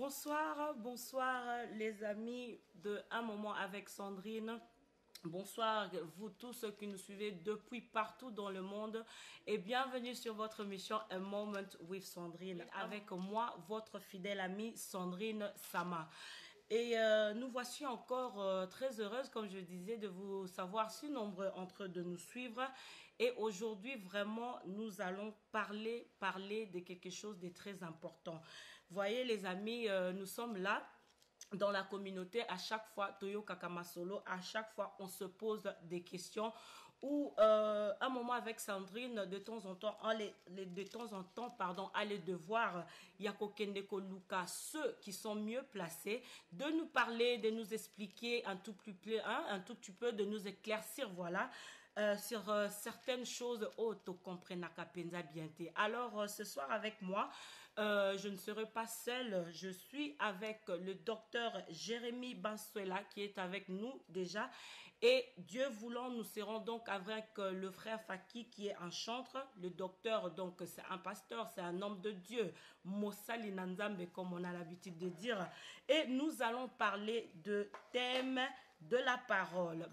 Bonsoir, bonsoir les amis de Un moment avec Sandrine. Bonsoir vous tous ceux qui nous suivez depuis partout dans le monde et bienvenue sur votre émission A Moment with Sandrine avec moi, votre fidèle amie Sandrine Sama. Et nous voici encore très heureuses, comme je disais, de vous savoir si nombreux entre eux de nous suivre. Et aujourd'hui, vraiment, nous allons parler de quelque chose de très important. Voyez les amis, nous sommes là. Dans la communauté, à chaque fois, Toyo Kakama Solo, à chaque fois, on se pose des questions ou un moment avec Sandrine, de temps en temps, allez devoir Yako Kendeko Luka, ceux qui sont mieux placés, de nous parler, de nous expliquer un tout petit peu, de nous éclaircir, voilà. Sur certaines choses auto comprenaka penza bienté. Alors ce soir avec moi, je ne serai pas seule, je suis avec le docteur Jérémy Bansuela qui est avec nous déjà et Dieu voulant nous serons donc avec le frère Faki qui est un chantre, le docteur donc c'est un pasteur, c'est un homme de Dieu, Mossali Nanzambe comme on a l'habitude de dire, et nous allons parler de thème de la parole,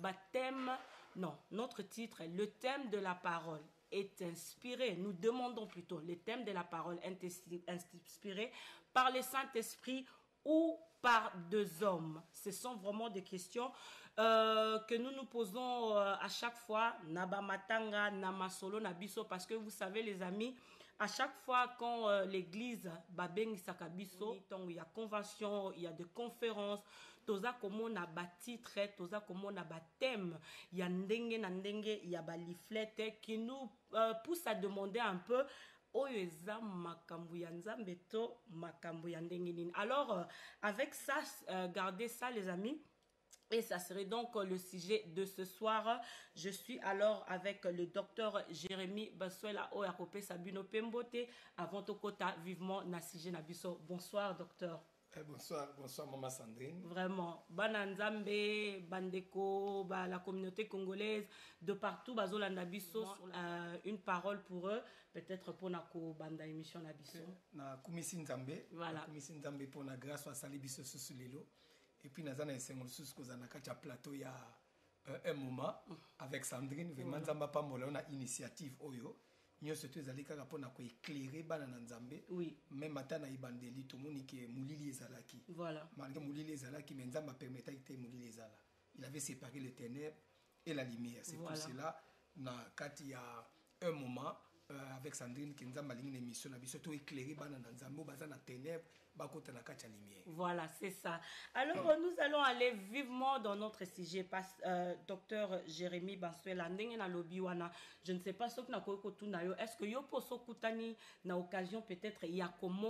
non, notre titre est le thème de la parole est inspiré. Nous demandons plutôt le thème de la parole est inspiré par le Saint-Esprit ou par deux hommes. Ce sont vraiment des questions que nous nous posons à chaque fois. Naba matanga, namasolo, nabiso, parce que vous savez les amis, à chaque fois quand l'église babeng sakabiso, il y a convention, il y a des conférences, toza komo na batitre, toza komo na thème, il y a ndenge na ndenge, il y a baliflette qui nous pousse à demander un peu alors avec ça gardez ça les amis. Et ça serait donc le sujet de ce soir. Je suis alors avec le docteur Jérémy Bansuela Oyakope Sabino Pembote avant Tokota vivement Nasije Nabiso. Bonsoir docteur. Bonsoir, bonsoir Maman Sandrine. Vraiment, Bananzambe, Bandeko, la communauté congolaise, de partout, Bazola Nabiso, une parole pour eux, peut-être pour Nako Banda émission Nabiso. Na Kumisi Nzambe, voilà. Kumisi Nzambe pour na grâce à Salibiso Susulelo. Et puis Nazana et Sengolsus Kozanaka plateau il y a un moment avec Sandrine, vraiment Nzamba Pambola, on a initiative Oyo. Nous sommes allés pour éclairer Banana Nzambe. Oui. Même matin na ibandeli tout le monde qui est Moulili Ezalaki. Voilà. Malgré Moulili Ezalaki, mais Nzamba permettait de Moulili Ezala. Il avait séparé les ténèbres et la lumière. C'est voilà. Pour cela, quand il y a un moment, avec Sandrine, qui nous a malgré une émission, nous avons éclairé Banana Nzambe, Bazana ténèbres, Bakota na Katia lumière. Voilà, c'est ça. Alors, nous allons aller vivement dans notre sujet. Docteur Jérémy Bansuela, je ne sais pas ce que nous avons. Est-ce que vous avez une occasion peut-être il y a comme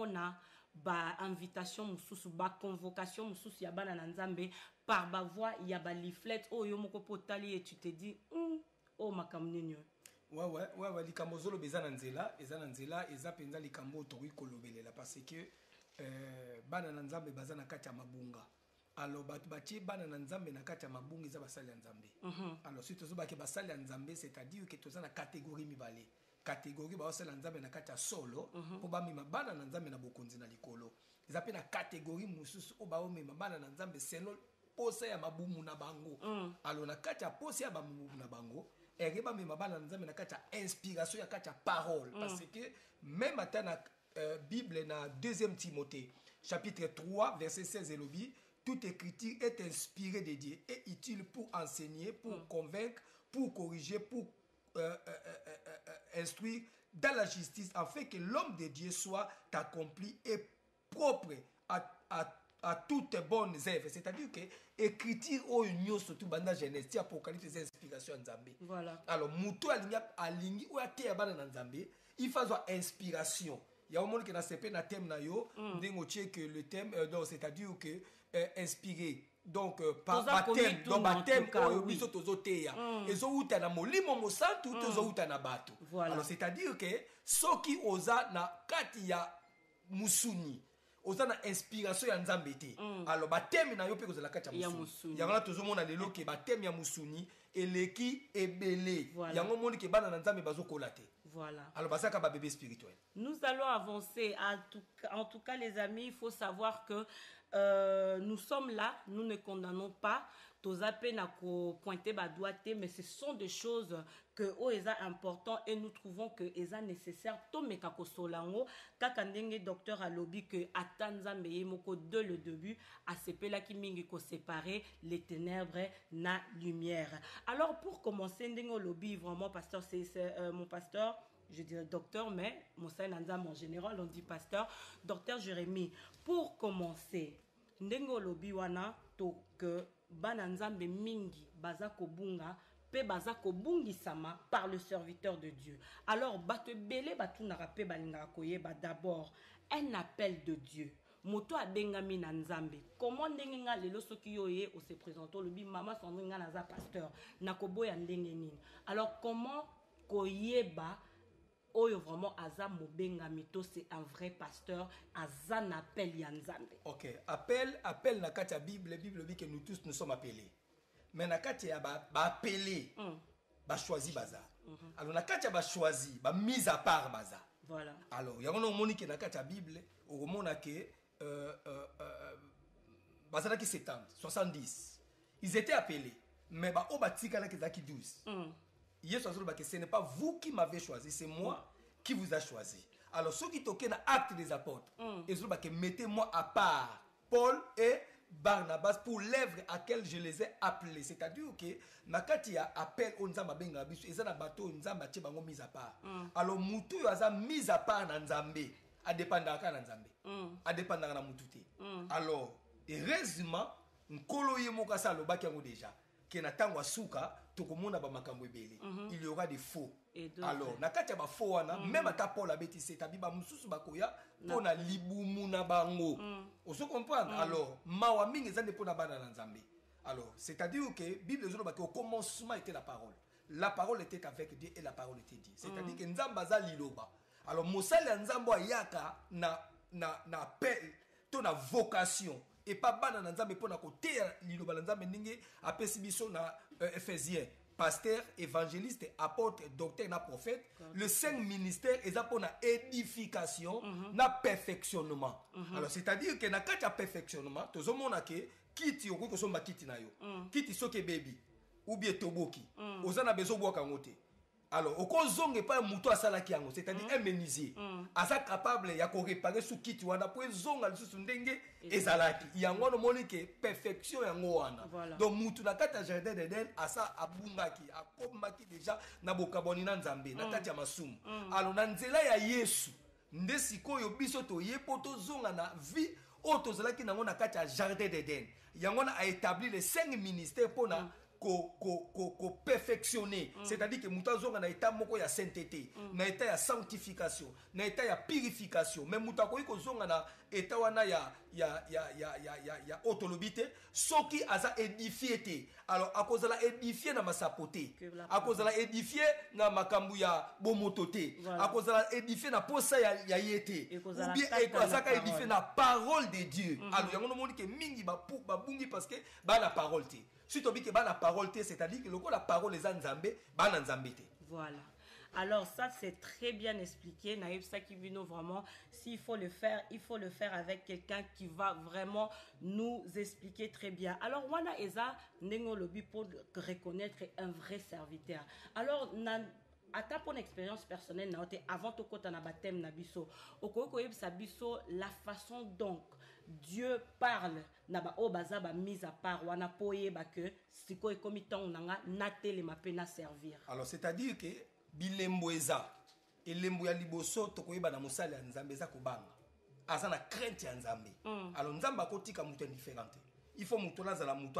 invitation mususu convocation mususu ya bana Nzambe par voix il y a leaflet oh yo moko potali et tu te dis oh makamninyo. Ouais, likambo zolo bezana nzela, eza penza likambo tori kolobelela parce que bana Nzambe bazana kati ya mabunga. Alors batie bana Nzambe na kati ya mabunga eza basali ya Nzambe. Alors si tozo ba ke basali ya Nzambe, c'est-à-dire que toza na catégorie mibale. Catégorie ba basali ya Nzambe na kati ya solo po ba mima bana Nzambe na bokonzi na likolo. Eza pe na catégorie mususu o ba o mima bana Nzambe selon posa ya mabumu na bango. Alors na kati ya posa ya mabumu na bango et reba me mabana Nzambe na kati ya inspiration ya kati ya parole parce que même matin na Bible na 2e Timothée chapitre 3 verset 16 et lobby toute écriture est inspirée de Dieu et utile pour enseigner, pour convaincre, pour corriger, pour instruire dans la justice afin que l'homme de Dieu soit accompli et propre à toutes bonnes œuvres. C'est-à-dire que écriture au union surtout banda Genèse, Apocalypse, des inspirations Nzambe. Voilà. Alors muto alingi ou até bana Nzambe, il faut avoir inspiration. Il y a un monde qui n'a pas na thème na yo, ndingotier que le thème donc c'est-à-dire que inspiré donc par thème donc thème au biso tozoteya ezo uta na molimo mosantu tozo uta na bato. Alors c'est-à-dire que soki oza na kati ya musuni oza na inspiration ya Nzambe te. Alors thème na yo pe kozala kati ya musuni. Yango na tozomona lelo ke thème ya musuni eleki ebele. Yango moni ke bana na Nzambe bazokola te. Voilà. Alors, bah, ça, c'est un bébé spirituel. Nous allons avancer. En tout cas, les amis, il faut savoir que nous sommes là, nous ne condamnons pas. Tozape n'a qu'au pointer badoité, mais ce sont des choses que sont importantes et nous trouvons que sont nécessaires. Tome kako solango, kakandenge docteur a lobby que atanza meye moko de le début, a sepela ki mingi ko séparer les ténèbres na lumière. Alors pour commencer, ndenge lobby vraiment pasteur, c'est mon pasteur. Je dirais docteur, mais Moussa Nanzam en général, on dit pasteur. Docteur Jérémie, pour commencer, ndengo lobi wana to que bananzambe mingi bazako bunga pe bazako bungi sama par le serviteur de Dieu. Alors bate belé batu narape balinga koye ba d'abord un appel de Dieu. Moto abengami na nzambe. Comment ndenge nga lelo soki yoye o se présente lobi mama son nga naza pasteur nakoboya ndenge nini. Alors comment koyeba oyo vraiment aza mobenga mito c'est un vrai pasteur aza na appel ya nzambe. OK, appel na kati ya Bible dit que nous tous nous sommes appelés. Mais na kati ya ba appelé ba choisi baza. Alors na kati ya ba choisi ba mise à part baza. Voilà. Alors ya ngono moni ke na kati ya Bible o mona ke bazana ki 70 70. Ils étaient appelés mais ba o batika la ki 12. Ce n'est pas vous qui m'avez choisi, c'est moi qui vous a choisi. Alors, ceux qui toquent dans l'acte des apôtres, mettez-moi à part Paul et Barnabas pour l'œuvre à laquelle je les ai appelés. C'est-à-dire que, nakati a appel au nzamba benga biso, ezana bateau nzamba tie bango mise à part. Alors, mutu yo aza mise à part na nzambe, a dépendaka na nzambe, a dépendaka na mutu te. Alors, heureusement, nkolo ye moka sa lobaki yango déjà. Que na tango suka tokomona ba makambo ebele il y aura des faux. Alors na kati ya ba faux wana même ata Paul abeti c'est tabi ba mususu bakoya pona libumu na bango oso comprendre. Alors mawa mingi ezande pona bana na nzambe. Alors c'est-à-dire que Bible zolo ba que au commencement était la parole était avec Dieu et la parole était Dieu. C'est-à-dire que nzamba za liloba. Alors mosali ya nzambo ayaka na appel to na vocation et pas bana na nzambe pona kote liloba na nzambe ndenge apesi biso na Ephésiens pasteur, évangéliste, apôtre, docteur na prophète. Le 5 ministères est pour na édification na perfectionnement. Alors c'est-à-dire que na kati perfectionnement to zomona ke kiti okoko ko somba kiti na yo kiti soke baby ou bien toboki ozana bezo bwa kangote. Alors, au kozonge pas muto asala kiango, c'est-à-dire un menuisier. Asa capable ya ko réparer sous kit wana pour zonga lisusu ndenge ezalaki. Yango no moni ke perfection yango wana. Donc mutu na kata jardin d'Eden asa abungaki, akomaki déjà na bokaboni na nzambe na kati ya masumu. Alors na nzela ya Yesu, nde sikoyo biso to yepoto zonga na vie oto zalaki nango na kati ya jardin d'Eden. Yango na a établi les 5 ministères pour na perfectionner, c'est-à-dire que mutazonga na état moko ya sainteté, na état ya sanctification, na état ya purification, mais mutako iko zonga na état wana ya autolobité, soki aza édifié te. Alors akozala édifié na masapoté, akozala édifié na makambu ya bomototé, akozala édifié na posa ya yete, ou bien akozaka édifié na parole de Dieu. Alors yango no moni ke mingi ba bungi parce que ba la parole te. Si tu dis que la parole, c'est-à-dire que la parole est en Nzambe, ba Nzambe. Voilà. Alors ça c'est très bien expliqué. Naïf Sakibino vraiment, s'il faut le faire, il faut le faire avec quelqu'un qui va vraiment nous expliquer très bien. Alors wana eza nengo lobi pour reconnaître un vrai serviteur. Alors à ta bonne expérience personnelle, avant to kota na baptême na biso, okoko yebisa biso la façon donc Dieu parle na ba obaza ba mise à part wana poye ba que siko ekomi temps nanga na tele mape na servir. Alors c'est-à-dire que bilembo eza elembo ya liboso to koyeba na mosali ya nzambe eza kobanga aza na crainte ya nzambe. Alors nzambe akotika mutu indifférent. Il faut mutu nazala mutu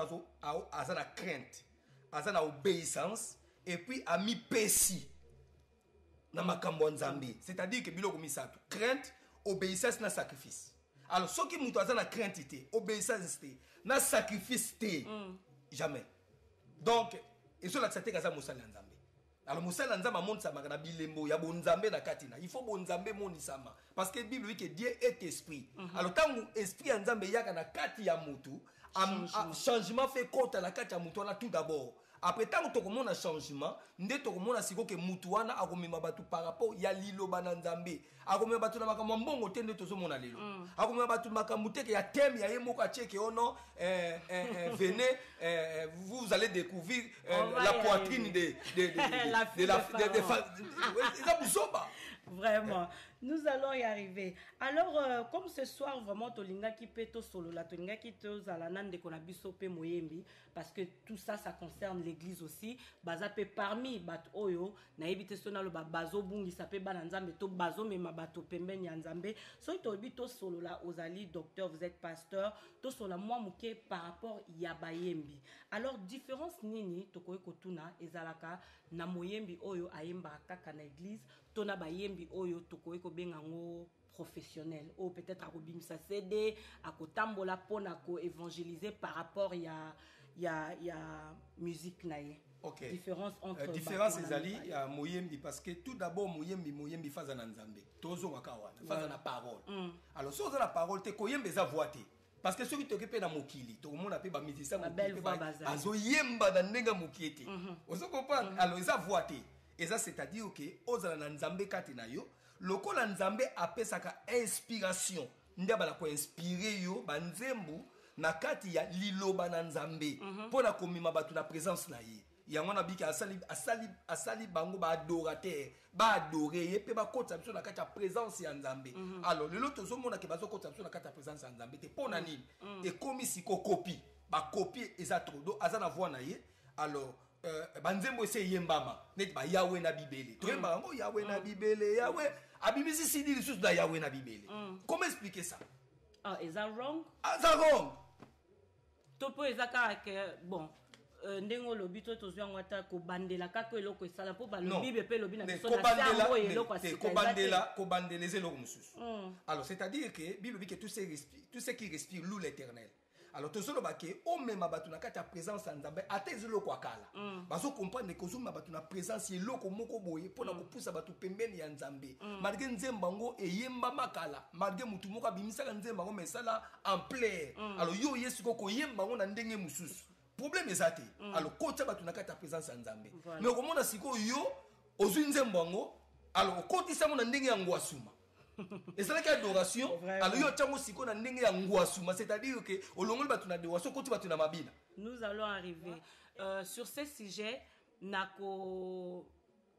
aza na crainte, aza na obéissance et puis ami pesi na makambo nzambe. C'est-à-dire que biloko misato crainte, obéissance na sacrifice. Alors, ce qui m'a na crainte, obéissance, na sacrifice, jamais. Donc, et cela c'est que ça mosala nzambe. Alors mosala nzambe monte sa magana bilembo ya bonzambe na katina. Il faut bonzambe moni sama parce que Bible dit que Dieu est esprit. Alors tant esprit nzambe yaka na kati ya mutu, changement fait compte la kati ya mutu na tout d'abord. après tant tokomona changement nde tokomona siko ke mutu wana akomema batu par rapport ya liloba na nzambe akomema batu na makambo mbongo te nde tozomona lelo akomema batu makambo te ke ya thème ya ye moko acheke ono venez vous allez découvrir la poitrine de la buzoba. Vraiment, nous allons y arriver. Alors, comme ce soir, vraiment, Tolinga qui peut to solo la Tolinga qui te zalanan de konabiso pe moyembi, parce que tout ça, ça concerne l'église aussi. Baza pe parmi bat oyo, na ebite sona lo bazo bungi sape bananzambe to bazo mema bato pembe nyanzambe. So ito bito solo la ozali docteur, vous êtes pasteur, to solo moi muke par rapport ya bayembi. Alors, différence nini tokoe kotuna ezalaka na moyembi oyo ayemba kaka na église. Tona bayembi oyo tokoe ko bengango professionnel ou peut-être à robimisa CD à kotambola pona ko évangéliser par rapport ya musique naie. OK. Différence entre différence ezali ya moyembi parce que tout d'abord moyembi faza na nzambe tozo wakawana faza na parole. Alors so za la parole te koyembe za voix te parce que ceux qui t'occupent na mokili to mona pe ba musicien bazo yemba na ndenga mokiete. Ozo comprendre alors eza voix te. Et ça c'est-à-dire que ozala na nzambe kati na yo lokola nzambe apesaka inspiration ndaba la ko inspirer yo banzembu na kati ya liloba na nzambe pona komima batu na présence na ye yango na biki asali bango ba adorateur ba adorer ye pe ba kota biso na kati ya présence ya nzambe. Alors lelo tozomona ke bazo kota biso na kati ya présence ya nzambe te pona nini et komi siko copie ba copie eza trop do azana voix na ye. Alors banzembo ese yembama net ba yawe na bibele to yemba ngo yawe na bibele yawe abimisi sidi lisusu da yawe na bibele. Comment expliquer ça? Ah, is that wrong? That wrong. Topo ezaka ke bon ndengo lobi to tozwa ngwata ko bandela kako eloko esala po ba lobi be pe lobi na biso na sango eloko asika ko bandela eloko mususu. Alors c'est-à-dire que Bible dit que tout ce qui respire loue l'Éternel. Alors tozolo bake o mema batu na kati ya présence ya nzambe atezi loko akala bazo comprendre que ozoma batu na présence ye loko moko boye pona ko poussa batu pembeni ya nzambe malgré nzemba ngo eyemba makala malgré mutu moko abimisaka nzemba ngo mesala en plaire. Alors yo yesu ko yemba ngo na ndenge mususu problème ezate. Alors kota batu na kati ya présence ya nzambe mais komona siko yo ozwi nzemba ngo alors kotisa ngo na ndenge ya ngwasuma. Et c'est là qu'il y a adoration. Alors, il y a c'est-à-dire que au long de la nous allons arriver sur ce sujet. Nako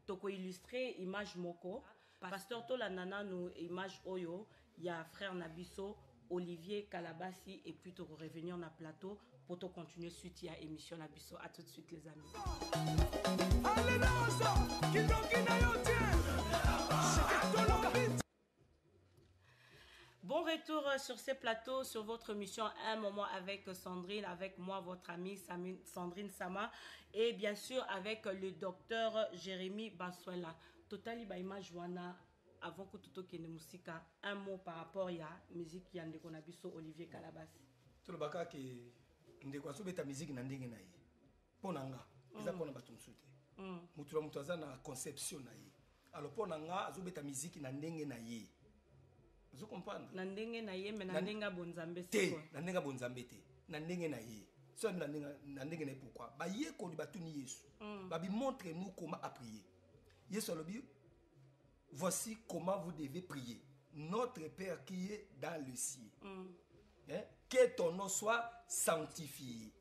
toko illustrer image moko. Pasteur Tola Nana nous image oyo. Il y a frère Nabiso, Olivier Kalabasi et puis tu revenir na plateau pour te continuer suite à émission Nabiso. À tout de suite les amis. Bon retour sur ces plateaux, sur votre émission Un moment avec Sandrine, avec moi, votre amie Sandrine Sama, et bien sûr avec le docteur Jérémy Baswela. Totali ba image wana avant que tout kene musika, un mot par rapport à la musique qui ande konabiso Olivier Kalabasi. Tout le baka ke ndeko aso beta musique na ndenge na ye. Ponanga, eza pona batu msute. Mutu mutu azana conception na ye. Alors ponanga azo beta musique na ndenge na ye. Vous comprenez? Nandenge na ye mais nandenga bonzambe te nandenga bonzambe te nandenge na ye so nandenge na pourquoi ba ye ko li batuni Yesu ba bi montre nous comment à prier. Yesu alobi voici comment vous devez prier. Notre Père qui est dans le ciel. Que ton nom soit sanctifié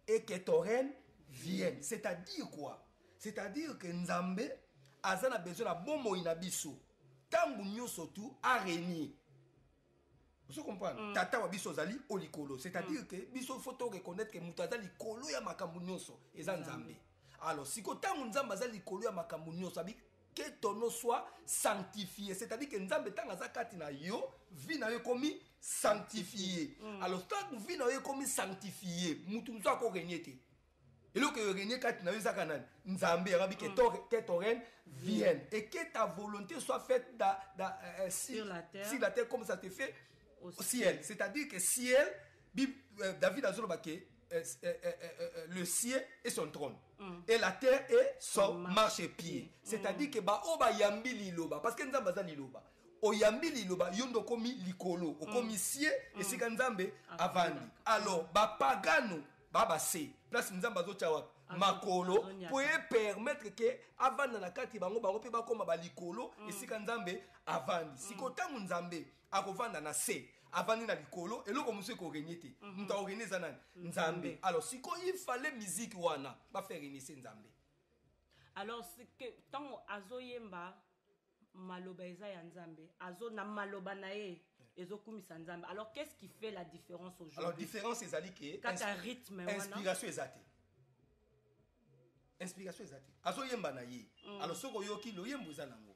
et que ton règne vienne. C'est-à-dire quoi? C'est-à-dire que Nzambe azana besoin na bomo inabiso tangu nyoso tu a régné. Vous comprenez? Tata wa biso zali olikolo. C'est-à-dire que biso faut reconnaître que mutaza likolo ya makambu nyonso eza Nzambe. Alors si ko tangu Nzambe za likolo ya makambu nyonso abi que ton nom soit sanctifié. C'est-à-dire que Nzambe tanga za kati na yo vi na yo komi sanctifié. Alors tant vi na yo komi sanctifié, mutu nzo ko régner te. Et là que régner kati na yo za kanan Nzambe rabi que ton règne vienne et que ta volonté soit faite sur la terre comme ça te fait au ciel. C'est-à-dire que ciel, David a dit le ciel est son trône et la terre est son marchepied. C'est-à-dire que ba yambi liloba parce que Nzambe za liloba. O yambi liloba yondo komi likolo, o komi ciel et c'est Nzambe avandi. Alors ba pagano ba se place Nzambe zo chawa makolo pour permettre que avanda na kati bango pe bakoma balikolo esika nzambe avandi siko tangu nzambe akovanda na se avandi na likolo eloko musu ko renyete muta organiser nani nzambe alors siko il fallait musique wana ba faire initier nzambe. Alors c'est que tant azoyemba maloba eza ya nzambe azo na maloba na ye ezokumisa nzambe. Alors qu'est-ce qui fait la différence aujourd'hui? Alors différence ezali ke kaka rythme wana inspiration ezate inspiration ezate azoyemba na ye alors soko yoki lo yembo za nango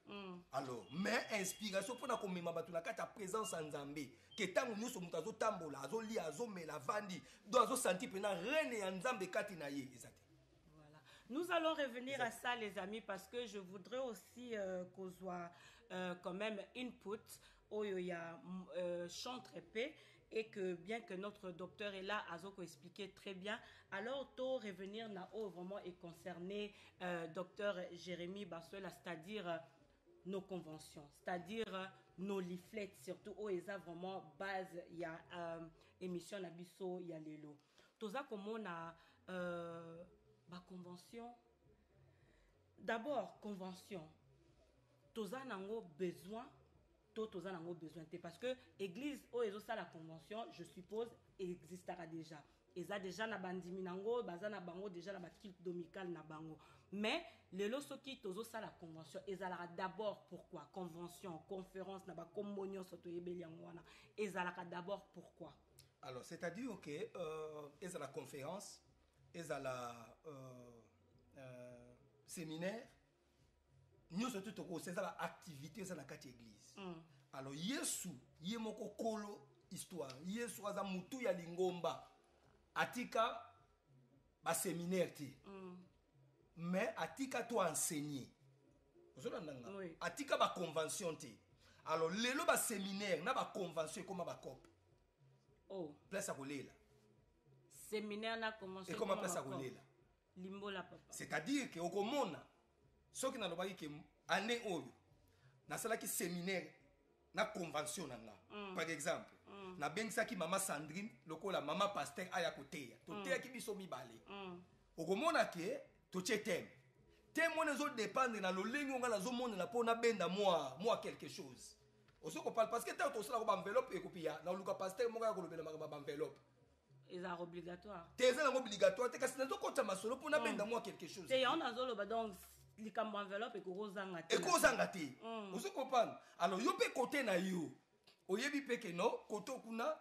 alors mais inspiration pona komema batu na kata présence en nzambe ke tango nyuso mutu azotambola azolia azomela vandi do azosanti pena reine ya nzambe kati na ye ezate. Nous allons revenir à ça, les amis, parce que je voudrais aussi qu'on soit quand même input au ya chante épée et que bien que notre docteur est là, Azoko expliquait très bien. Alors, tout revenir na vraiment est concerné docteur Jérémy Bassola, c'est-à-dire nos conventions, c'est-à-dire nos leaflets, surtout où ils ont vraiment base, il y a émission Nabiso, il y a l'élo. Tout ça comme on a ma convention. D'abord, convention. Toza nango besoin, toza nango besoin. Parce que l'église, où ils ont ça la convention, je suppose, existera déjà. Ils ont déjà na bandimi nango, baza na bango déjà na culte dominical na bango. Mais les losoki tozo ça la convention, ils ont d'abord pourquoi convention, conférence na ba communion soto yebeli wana. Ils ont d'abord pourquoi. Alors, c'est-à-dire que ils ont la conférence et à la séminaire nous surtout to c'est ça l'activité ça na kati église alors yesu yemoko kolo histoire yesu aza mutu ya lingomba atika ba séminaire ti mais atika to enseigner ozolanda oui. Atika ba convention ti alors lelo ba séminaire na ba convention comme ba cop place à kolela séminaire na convention et comment place à kolela limbola papa c'est-à-dire que okomona soki na lobaki ke année oyo na salaki séminaire na convention nanga par exemple na bengisaki mama Sandrine lokola mama pasteur aya koteya toteya ki biso mibale okomona ke totie thème on ezo dépendre na lolengi nga nazo mona na pona benda moi quelque chose osoko parle parce que tant to sala ko ba enveloppe ekopia na luka pasteur mo ka kolobela ba enveloppe. Ils sont obligatoires. T'es obligatoire. T'es cassé dans ton compte masolo pour n'avoir dans moi quelque chose. C'est on a zolo donc les cambo enveloppe et qu'on zangati. Et qu'on zangati. Vous se comprenez? Alors yo pe côté na yo. Oyebi pe que non koto kuna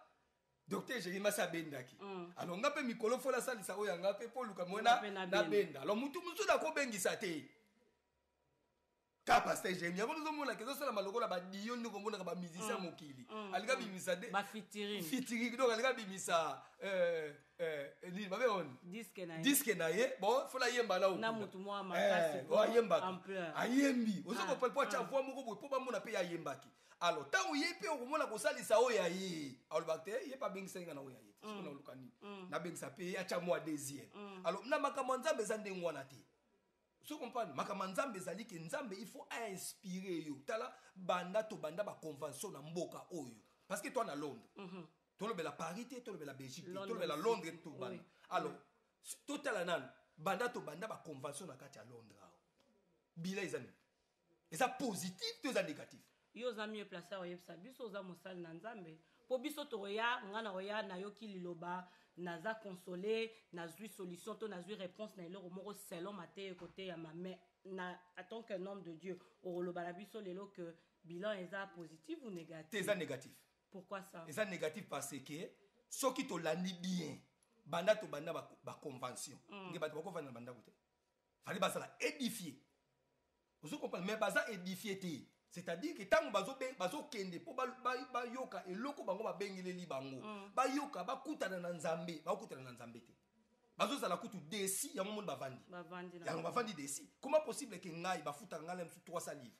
docteur Jérémy Sabendaki. Alors on a pe mikolo fola sali sa oya ngape pour luka mona na benda. Alors mutu musu da ko bengisa te. Ka pasteur Jérémy on nous mona que ça la maloko la ba diyo ndiko mona ka ba musicien mokili. Alika bimisa de. Ba fitiri. Fitiri donc alika bimisa ni babe on disque na ye bon faut la yemba na na mutu mo makasi ko yemba ayembi osoko po cha voix moko bo po ba mona pe ayembaki alors tant yepe o mona ko salisa o ya ye alors bakte ye pa bengisa nga na o ya ye siko na lukani na bengisa pe acha mo deuxième alors na makambo nzambe za ndengo wana te so comprendre makambo nzambe zali ke nzambe il faut inspirer yo tala banda to banda ba convention na mboka oyo parce que toi na Londres tout le la parité tout le la Belgique tout le la Londres tout ban alors total nan banda to banda ba convention na kati ya Londres bila izani eza positif to eza négatif yo za mieux placé o yebsa biso za mosal na nzambe po biso to ya ngana oya na yoki liloba naza consoler nazui solution to nazui réponse na eloko moko selon maté côté ya ma mais na tant qu'un homme de Dieu o loba la biso lelo que bilan eza positif ou négatif eza négatif. Pourquoi ça? Et ça négatif parce que ceux qui te l'annient bien, banda to banda ba convention. Nge ba to ko fana banda kote. Fallait ba ça édifier. Vous comprenez mais baza édifier té. C'est-à-dire que tant bazo kende po ba yoka eloko bango ba bengeleli bango. Ba yoka ba kutana na nzambe, ba kutana na nzambe té. Bazo za la kutu desi ya monde ba vandi. Ba vandi. Ya ba vandi desi. Comment possible que ngai ba futa ngala 300 livres.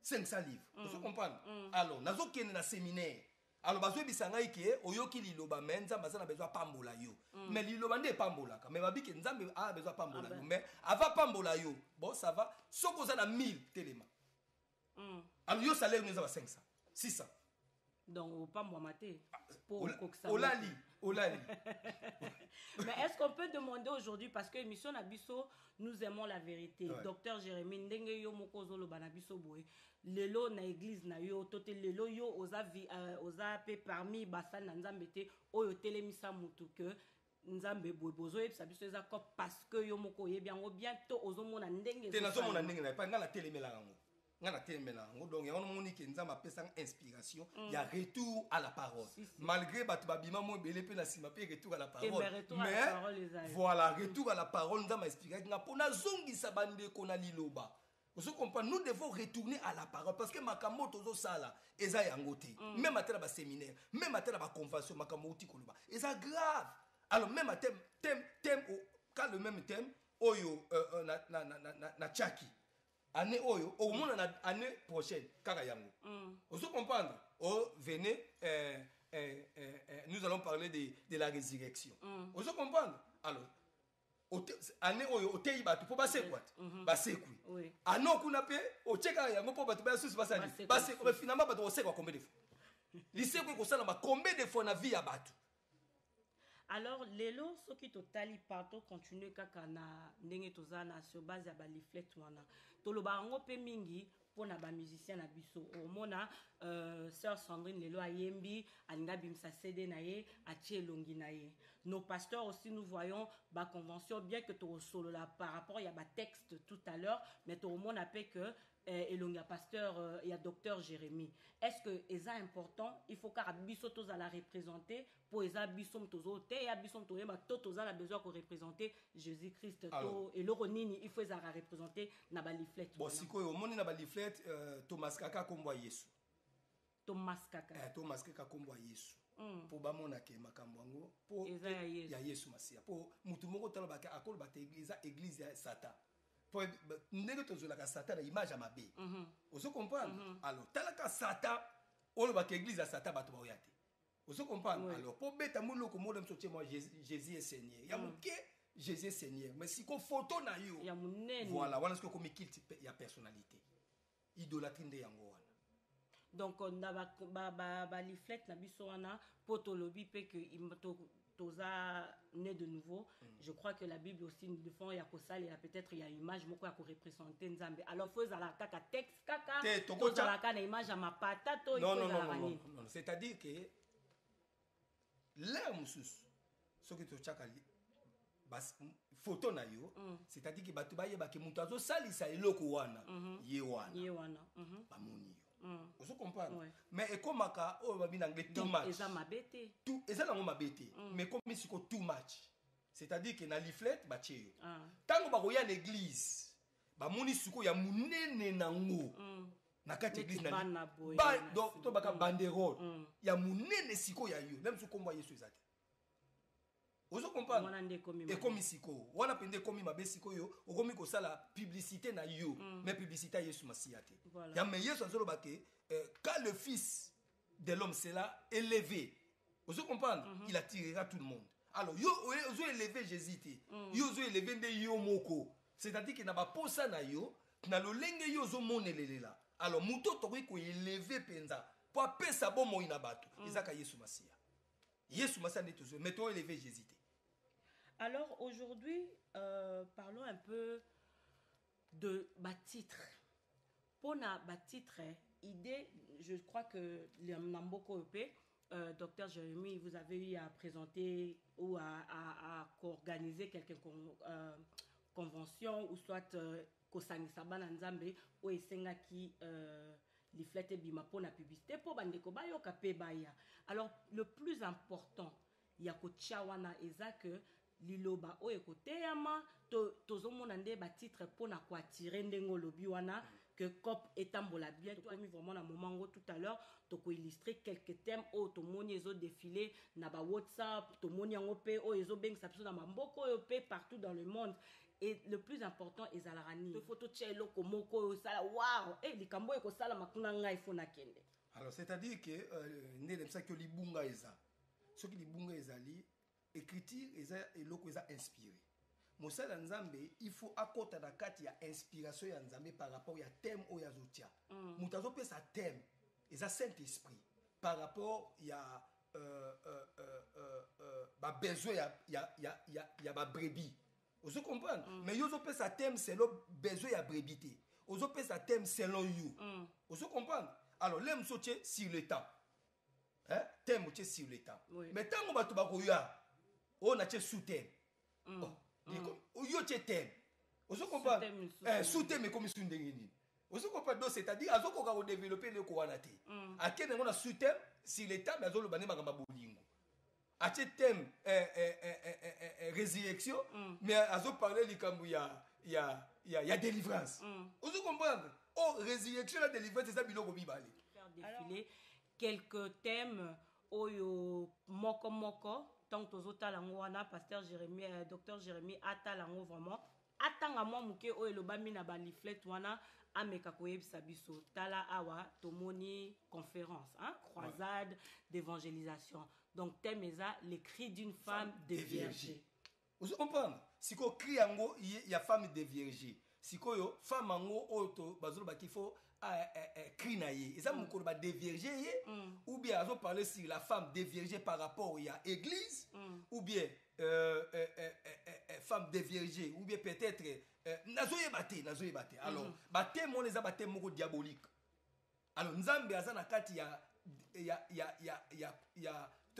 500 livres. Vous comprenez? Alors, nazo kende na séminaire. Alors bazo bisanga ike oyoki liloba menza bazana besoin pambola yo mais liloba nde pambola ka mais babiki nzambe a besoin pambola yo mais ava pambola yo bon ça va soko za na 1000 telema alors yo salaire nous za 500 600 Donc, pas moi maté. Olali. Mais est-ce qu'on peut demander aujourd'hui, parce que émission Nabiso, nous aimons la vérité. Ouais. Docteur Jérémy, ndenge yo moko zolo banabiso boy. Lelo na église na yo, tote lelo yo oza pe parmi basa na nzambe te oyo telemisa mutu que nzambe boy bozo yebisa biso eza ko parce que yo moko yebi yango bientôt ozomona ndenge te nazomona ndenge na pa ngala telemela yango. Ngana telemela yango donc yango moni ke nzambe apesa inspiration, il y a retour à la parole. Malgré batu babima mo belé pe na sima pe retour à la parole. Mais voilà, retour à la parole nzambe expliquer nga pona zongisa bande kona liloba. Vous comprenez, nous devons retourner à la parole parce que makambo tozo sala eza yango te. Même à ba séminaire, même à ba convention makambo ti koloba. Eza grave. Alors même à thème quand le même thème oyo na chaki. Année oyo au monde année prochaine kaka yango. Vous comprendre? Oh venez nous allons parler de la résurrection. Vous comprendre? Alors année oyo otei batu po base quoi basekui ano kuna pe ocheka yango po batu ba susu basali base ko finalement batu osekwa combien de fois lisekwe ko sala ba combien de fois na vie ya batu. Alors lelo soki totali partout continuer kaka na ndenge tozana sur base ya ba leaflet wana toloba ngo pe mingi pona ba musicien na biso omona sœur Sandrine lelo ayembi alinga bimsa CD na ye atie longi na ye. Nos pasteurs aussi nous voyons ba convention bien que to solo là par rapport il y a ba texte tout à l'heure mais to omona pe que elongi ya pasteur il y a docteur Jérémy. Est-ce que eza important il faut ka biso toza la représenter pour eza biso tozo te ya biso to yeba to toza la besoin ko représenter Jésus-Christ to et le ronini il faut eza représenter na ba leaflet. Bon sikoyo omoni na ba leaflet Thomas Kaka kombo Yesu. Thomas Kaka. Thomas Kaka kombo Yesu. Po bamona ke makambo ngo po ya Yesu Masia. Po mutu moko tala ba ka akolo ba te église ya Satan. Po ndenge tozola ka Satan na image ya mabe. Ozo comprendre? Alors tala ka Satan olo ba ke église ya Satan ba to ba oyate. Ozo comprendre? Alors po beta muloko mo dem sotie moi Jésus est Seigneur. Ya muke Jésus est Seigneur. Mais si ko photo na yo. Ya munene. Voilà, wana ce que comme culte ya personnalité. Idolâtrie nde yango wana. Donc on a ba leaflet na biso wana poto lobi pe que toza né de nouveau. Je crois que la Bible aussi nous défend ya ko sala ya peut-être ya image moko ya ko représenter nzambe. Alors faut za kaka texte kaka toza la kana image ya mapata to non, c'est-à-dire que l'air mususu soki to chaka bas photo na yo c'est-à-dire que batu baye ba ke mutu azo salisa eloko wana ye wana bamoni vous comprenez? Mais et comme aka o babina nge too much eza mabete tout eza nango mabete mais comme siko too much c'est-à-dire que na leaflet ba tie yo tango ba koya na église bamoni siko ya munene nango na kati église na ba donc to baka banderole ya munene siko ya yo même siko mwa Yesu ezate. Vous comprenez? Et comme siko wana pende komi mabe siko yo okomi ko sala publicité na yo mais publicité ya Yesu Masiate. Ya mais Yesu azolo bake quand le fils de l'homme sera élevé. Vous comprenez? Il attirera tout le monde. Alors yo ozo élever Jésus te. Yo ozo élever nde yo moko. C'est-à-dire que na ba posa na yo na lolenge yo ozo monelela. Alors muto to ko élever penza pour pesa bon mo ina bato. Izaka Yesu Masia. Yesu Masia nde tozo mais to élever Jésus te. Alors aujourd'hui, parlons un peu de titre. Pour na titre, idée, je crois que le Namboko EP, docteur Jérémy, vous avez eu à présenter ou à organiser quelques conventions ou soit Kosangisaba Nzambe ou Esenga qui liflete bima pour la publicité pour bandeko bayo kape baya. Alors le plus important, il y a ko chawana eza que liloba o ekoteyama tozomona nde ba titre pona ko attirer ndengo lobi wana que cop etambola bien to ami vraiment na moment tout à l'heure to ko illustrer quelques thèmes o to moni ezo défiler na ba WhatsApp to moni yango pe o ezo bengisa biso na mamboko yo pe partout dans le monde. Et le plus important ezalaka ni photo tchelo komoko sala wow likambo eko sala makuna ngai fona kende. Alors c'est-à-dire que ndele msa que libunga eza ce qui libunga ezali écriture eza eloko eza inspiré. Mosala nzambe il faut akota na kati ya inspiration ya nzambe par rapport ya thème o ya zotia. Mutazo pe sa thème eza Saint-Esprit. par rapport ya besoin ya ba brebis. Vous comprenez? Mais yo pe sa thème c'est le besoin ya brebis té. Vous pe sa thème selon you. Vous comprenez? Alors l'aime sauter sur le temps. Hein? Thème sauter sur le temps. Mais tant on va to ba ko ya, on a sous thème. Yo thème. Vous comprenez? Sous thème comme sous ndengeni. Vous comprenez? C'est-à-dire azoko ka développer le ko wana té. Akene on a sous thème sur le temps mais azolo bane makamba bolingo. A thème résurrection mais azo parler likambu ya délivrance. Vous comprenez? Oh, résurrection la délivrance c'est ça biloko bibale. Faire défiler quelques thèmes oyo moko tant que tozotala ngo wana pasteur Jérémie docteur Jérémie atala ngo vraiment atanga moi muke oyo lobami na ba leaflet wana ameka koyebisa biso tala awa tomoni conférence hein croisade d'évangélisation donc thème eza les cris d'une femme déviergée. Vous comprenez? Siko cri yango ya femme déviergée. Sikoyo femme yango oto bazolo bakifo cri na ye. Eza mukolo ba déviergée ou bien azo parler sur la femme déviergée par rapport à église ou bien femme déviergée ou bien peut-être nazo yebate. Alors batem on les a batem moko diabolique. Alors nzambe aza na kati ya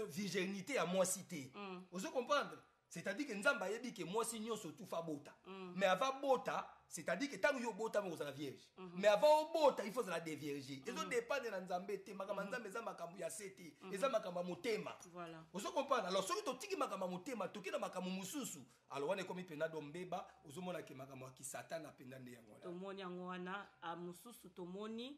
virginité à moi cité. Vous comprenez? C'est-à-dire que nzamba yebi que moi signon surtout fa bota. Mais avant bota, c'est-à-dire que tant yo bota mo la vierge. Mais avant bota, il faut la dévierger. Et ça dépend de nzambe te makamba nzambe za makambu ya seti, eza makamba motema. Voilà. Vous comprenez? Alors soki to tiki makamba motema, toki na makambu mususu. Alors wana komi pena dombeba, ozomona ke makambu ya kisatan apenda nde yango wana. Tomoni yango wana a mususu tomoni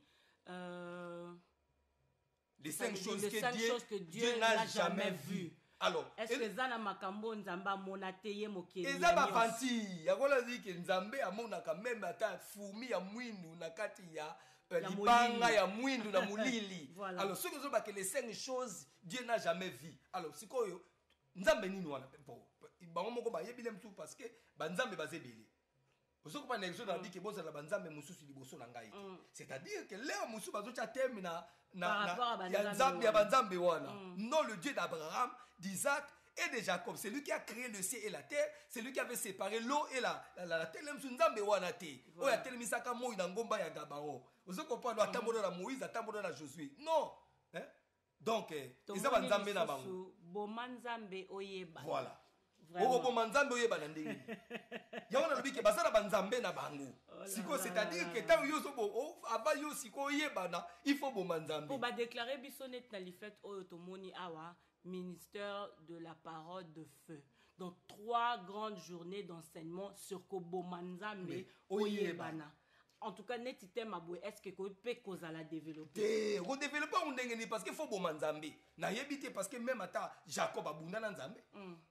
les 5 choses que Dieu n'a jamais vues. Alors, est-ce que Zana Makambo Nzamba monateye mokeli? Eza ba fanti. Yakola dit que Nzambe amona quand même ata fumi ya mwindu na kati ya libanga ya mwindu na mulili. Voilà. Alors ce que zo ba que les 5 choses Dieu n'a jamais vu. Alors sikoyo Nzambe nini wana bon bango moko ba yebile mtu parce que ba Nzambe bazebele. Vous comprenez que ça dit que boza la banzambe mususu liboso na ngai. C'est-à-dire que leo mususu bazocha terme na ya Nzambe ya banzambe wana. Non le Dieu d'Abraham, d'Isaac et de Jacob, c'est lui qui a créé le ciel et la terre, c'est lui qui avait séparé l'eau et la terre. Même Nzambe wana te. O ya tel misaka moi na ngomba ya Gabao. Vous comprenez atambola na Moïse, atambola na Josué. Non. Hein? Donc ils ont Nzambe na bango. Bomanzambe oyeba. Voilà. Oko manzambe oyeba na ndenge. Yaona lobike basala banzambe na bango. Siko c'est-à-dire que tant yo so bo avant yo siko oyeba na il faut bo manzambe. Pour ba déclarer bisonet na lifet oyo tomoni awa ministère de la parole de feu. Donc 3 grandes journées d'enseignement sur Kobo Manzambe oyebana. En tout cas, net item aboué, est-ce que vous pouvez la développer? Vous développez pas un parce qu'il faut bon manzambe. Na yebite parce que même ata Jacob abunda na nzambe.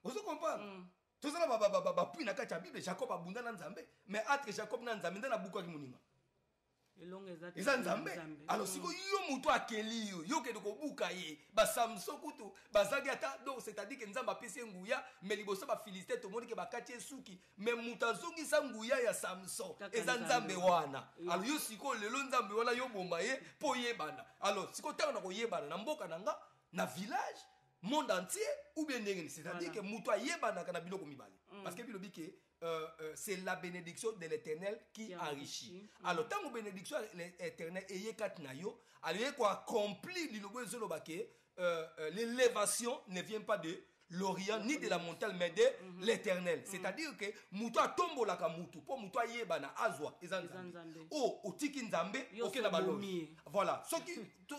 Vous comprenez? Tout ça ba puis na kacha Bible Jacob abunda na nzambe, mais entre Jacob na nzambe na buka kimunima. Eza nzambe. Alors siko yo muto akeli yo ke ko buka ye, ba Samson kutu, ba zagi ata donc c'est-à-dire que nzamba pese nguya, mais liboso ba Philistin to moni ke ba katie suki, mais mutazongi sa nguya ya Samson. Eza nzambe wana. Alors yo siko lelo nzambe wana yo bomba ye po yebana. Alors siko tanga na ko yebana na mboka nanga, na village, monde entier ou bien ndenge, c'est-à-dire que muto yebana kana biloko mibale. Parce que bilobi ke c'est la bénédiction de l'Éternel qui enrichit. Alors, tant que bénédiction de l'Éternel est katnayo, alors qu'on accomplit l'élévation ne vient pas de l'Orient ni de la montagne, mais de l'Éternel. C'est-à-dire que Moutoua tombe la kamutu, pour Moutoua yebana azwa, ezanzambe. Oh, otiki nzambe, ok na balogi. Voilà. Ce qui, tout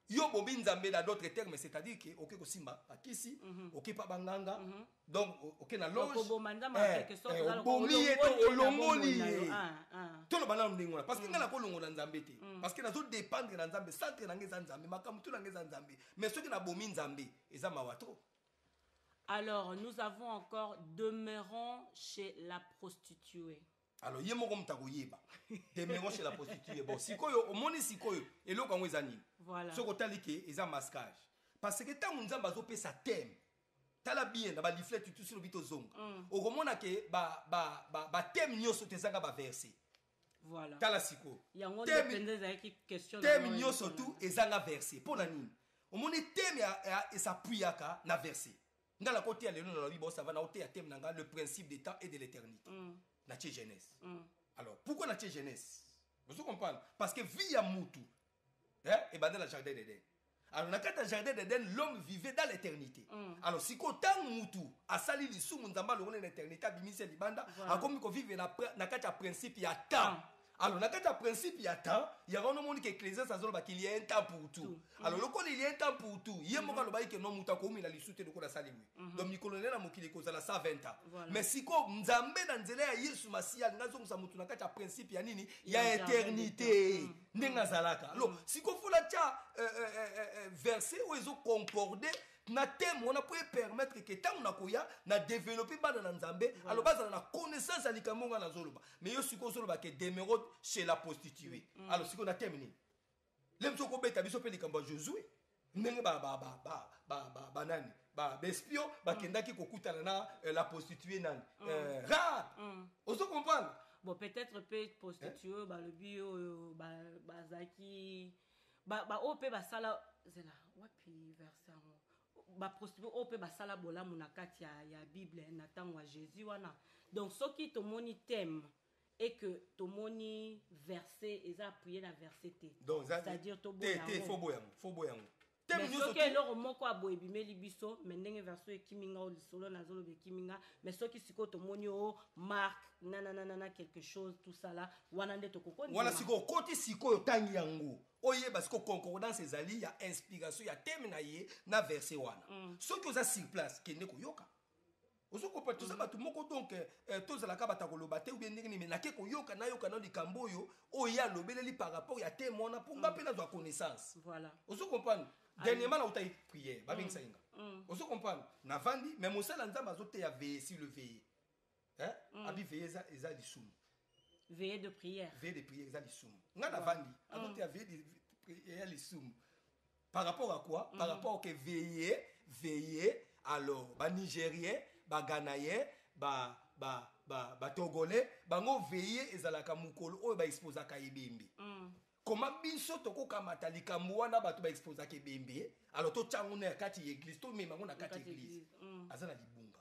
yo bobi nzambe dans d'autres termes, c'est-à-dire que ok ko simba akisi ok pa banganga donc ok na loge ko manzama quelque sorte dans bomi olongoli to lo bana ndingona parce que ngala ko longola nzambe te parce que nazo dépendre na nzambe centre na ngeza nzambe makamutu na ngeza nzambe mais ceux qui na bomi nzambe eza mawato. Alors nous avons encore demeurons chez la prostituée. Alors yemo comme takoyeba demeurons chez la prostituée. Bon sikoyo omoni sikoyo eloko ngo ezani. Voilà. Ce côté là qui est un masquage parce que tant on zamba zo pe sa thème tala bien na ba leaflet tout sur le bito zonga o komona ke ba thème nyoso te zanga ba verset Voilà. Tala siko. Yango depende ezalaki question. Thème nyonso surtout ezanga verset. Pour na nini? Omoni thème et s'appuyaka na verset. Ngala kote ya lelo na Bible ça va na ote ya thème nanga le principe des temps et de l'éternité. Na tie Genèse. Alors, pourquoi na tie Genèse? Vous comprenez? Parce que vie ya mutu et dans le jardin d'Éden. Alors, dans le jardin d'Éden, l'homme vivait dans l'éternité. Alors, si tant mutu a sali li sou nzamba lo l'éternité bimise libanda, a comme ko vivre na principe ya temps. Alors, dans le principe, il y a temps, il y a un monde qui est ecclésiaste, qu'il y a un temps pour tout. Alors, le il y a un temps pour tout. Il y a un moment où non muta comme il a lisouté de la salle. Donc, il colonel a mokili ko la 120 ans. Mais si ko nzambe na nzela ya Yesu Masia, ngazo musa mutu na kata principe ya nini, il y a éternité. Ndenga zalaka. Alors, si ko fula cha verset où ils ont concordé na thème on a pu permettre que tant on a koya na développer bana na nzambe alors basa na connaissance à likamonga na zoloba mais yo siko zoloba que demeure chez la prostituée alors siko na thème ni lem soko beta biso pe likambo Josué ndenge nani espion kendaki kokutana na la prostituée nani ra ozo comprendre bon peut-être peut prostituée le bio bazaki ope basala zela wapi verset prostituée ope basala bolamu na kati ya Bible na tango ya Jésus wana donc soki tomoni thème et que tomoni verset eza appuyé na verset T donc c'est-à-dire to boyango mais soki eloko moko aboye bimeli biso mais ndenge verset ekiminga o lisolo na zolo bekiminga mais soki siko tomoni o Marc nanana quelque chose tout ça là wana nde tokokoni wana siko koti siko yotangi yango oye parce que concordance ezali ya inspiration ya thème na ye na verset wana soki oza sur place kende koyoka ozo comprendre tout ça batu moko donc tozalaka batakoloba te ou bien ndenge mais nake koyoka nayoka na likambo oyo oyo alobeleli par rapport ya thème wana pour nga pe nazwa connaissance voilà ozo comprendre dernièrement na utayi prière babingisa inga ozo comprendre na vandi mais mosala nzamba azote ya veiller sur le veiller abi veiller eza lisumu veiller de prière eza lisumu nga na vandi azote ya veiller ya lisumu par rapport à quoi par rapport que veiller alors ba nigérien ba ghanéen ba togolais bango veiller ezalaka mukolo oyo ba exposaka ebembe comment biso tokokamata likambo wana bato ba exposaka ebembe alors to tyango na kati ya église to mema ngo na kati ya église azana libunga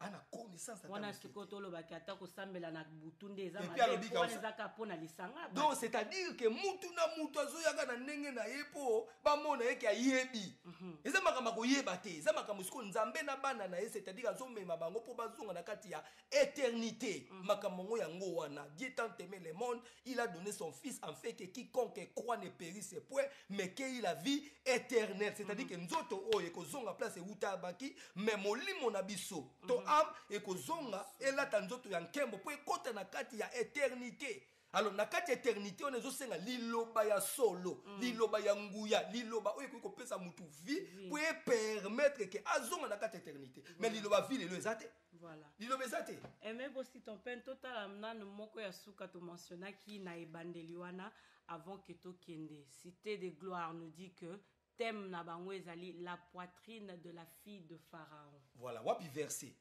ana connaissance wana siko tolobaki ata kosambela na butunde eza mabe wana ezaka pona lisanga donc c'est-à-dire que mutu na mutu azoyaka na ndenge na ye po bamona yeke ayebi eza makambo koyeba te eza makambo siko nzambe na bana na ye c'est-à-dire azomema bango po bazonga na kati ya éternité makambo ngo yango wana Dieu tant aimé le monde il a donné son fils en fait que quiconque croit ne périsse point mais qu'il a vie éternelle c'est-à-dire que nzoto oyo ekozonga place euta baki mais molimo na biso to âme ekozonga elata nzoto ya nkembo po ekota na kati ya éternité alors na kati ya éternité on ezosenga liloba ya solo liloba ya nguya liloba oyo ekoki kopesa mutu vie po permettre que azonga na kati ya éternité mais liloba vie lelo eza te voilà liloba eza te même aussi ton pen total nanu moko ya suka to mentionnaki na ebandeli wana avant que tokende Cité de gloire nous dit que thème na bango ezali la poitrine de la fille de Pharaon voilà wapi verset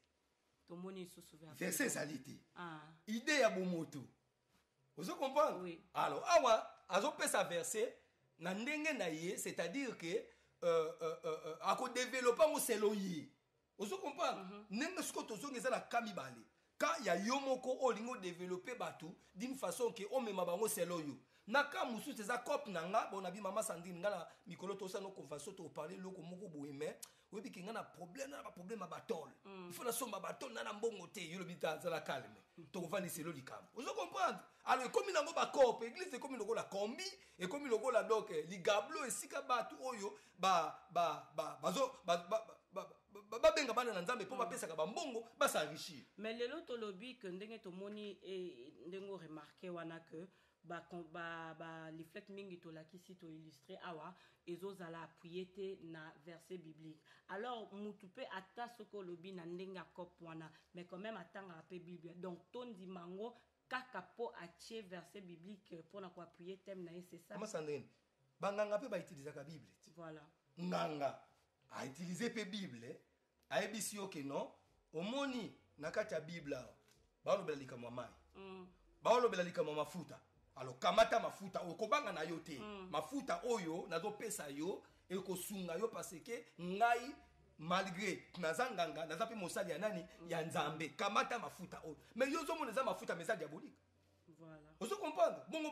tomoni susu verset ezali te idée ya bomoto ozo comprendre oui. Alors awa azopesa verset na ndenge na ye c'est-à-dire que ako développer ngo selo yi ozo comprendre ndenge siko tozonga eza na kamibale ka ya yo moko olingo développer batu d'une façon que o mema bango selo yo naka musu teza cop nanga bona bi mama Sandrine ngala mikolo to sa no conversation to parler loko moko boye mais oui bi kinga na problème ba tol il faut na somba ba tol na mbongo te yo lobita za la calme to vani selo likambo ozo comprendre alors comme nango ba cop église comme loko la combi et comme loko la donc ligablo esika batu oyo babenga bana na nzambe po bapesaka bambongo basarichir mais lelo tolobi que ndenge tomoni ndengo remarqué wana que leaflet mingi tolakisi to illustré awa ezozala appuyé te na verset biblique alors mutu pe ata soko lobi na ndenge akop wana mais quand même atanga pe Bible donc tondi mango kaka po atie verset biblique pour na ko appuyer thème na c'est ça Mama Sandrine banganga pe ba utiliser ka Bible voilà nganga a utiliser pe Bible a ebisi yo ke non omoni na kati ya Bible ba lobela likamwa mai baolobela likambo mafuta alors kamata mafuta oyo kobanga na yo te mafuta oyo nazopesa yo ekosunga yo parce que ngai malgré naza nganga naza mpe mosali ya nani ya nzambe kamata mafuta oyo mais yo ozomona eza mafuta mais eza diabolique. Voilà. Ozo comprendre bongo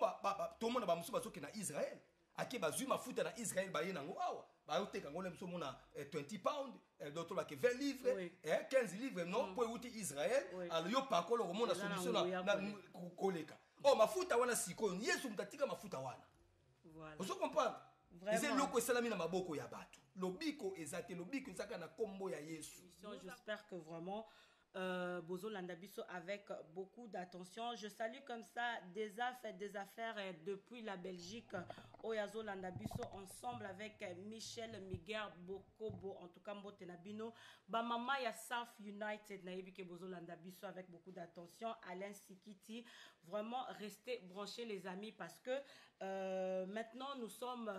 tout le monde ba musu bazoke na Israël ake bazwi mafuta na Israël baye nango awa bayoteka ngo lemuso mona 20 pounds d'autres ba ke 20 livres Oui. 15 livres non pour uti Israël Oui. alors yo pakolo komona Eza na solution nguya na koleka oh mafuta wana sikoyo Yesu mtatika mafuta wana. Voilà. Ozo comprendre Vraiment. eze loko esalami na maboko ya bato lobiko ezate lobiko ezaka na kombo ya Yesu. J'espère que vraiment Bozo Landabiso avec beaucoup d'attention. Je salue comme ça des affaires depuis la Belgique. Oyazo Landabiso ensemble avec Michel Miguel Bokobo. En tout cas, Mbotenabino. Bamama ya South United Naibike Bozo Landabiso avec beaucoup d'attention. Alain Sikiti. Vraiment, restez branchés les amis parce que maintenant nous sommes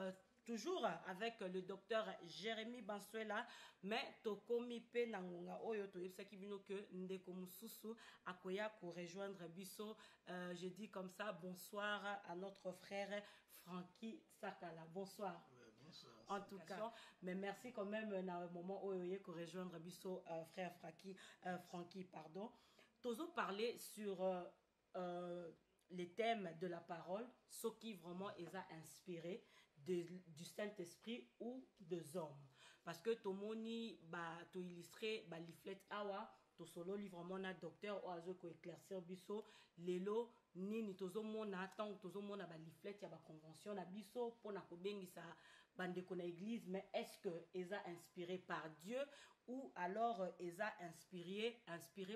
toujours avec le docteur Jérémy Bansuela, mais tokomi pe nangonga oyo to yebsaki bino que ndeko mususu akoya ko rejoindre biso. Je dis comme ça bonsoir à notre frère Francky Sakala. Bonsoir. Ouais, bonsoir. En tout cas, mais merci quand même dans le moment où il ko rejoindre biso frère Francky pardon. Tozo parler sur les thèmes de la parole, ce qui vraiment les a inspirés du Saint-Esprit ou des hommes. Parce que tout le monde to illustré l'iflet awa, to solo livre mon docteur ou azo ko éclaircir biso, lelo nini tozo mona tant tozo mona l'iflet ya ba convention na biso pour na ko bengisa bande ko na église, mais est-ce que ils a inspiré par Dieu ou alors ils a inspiré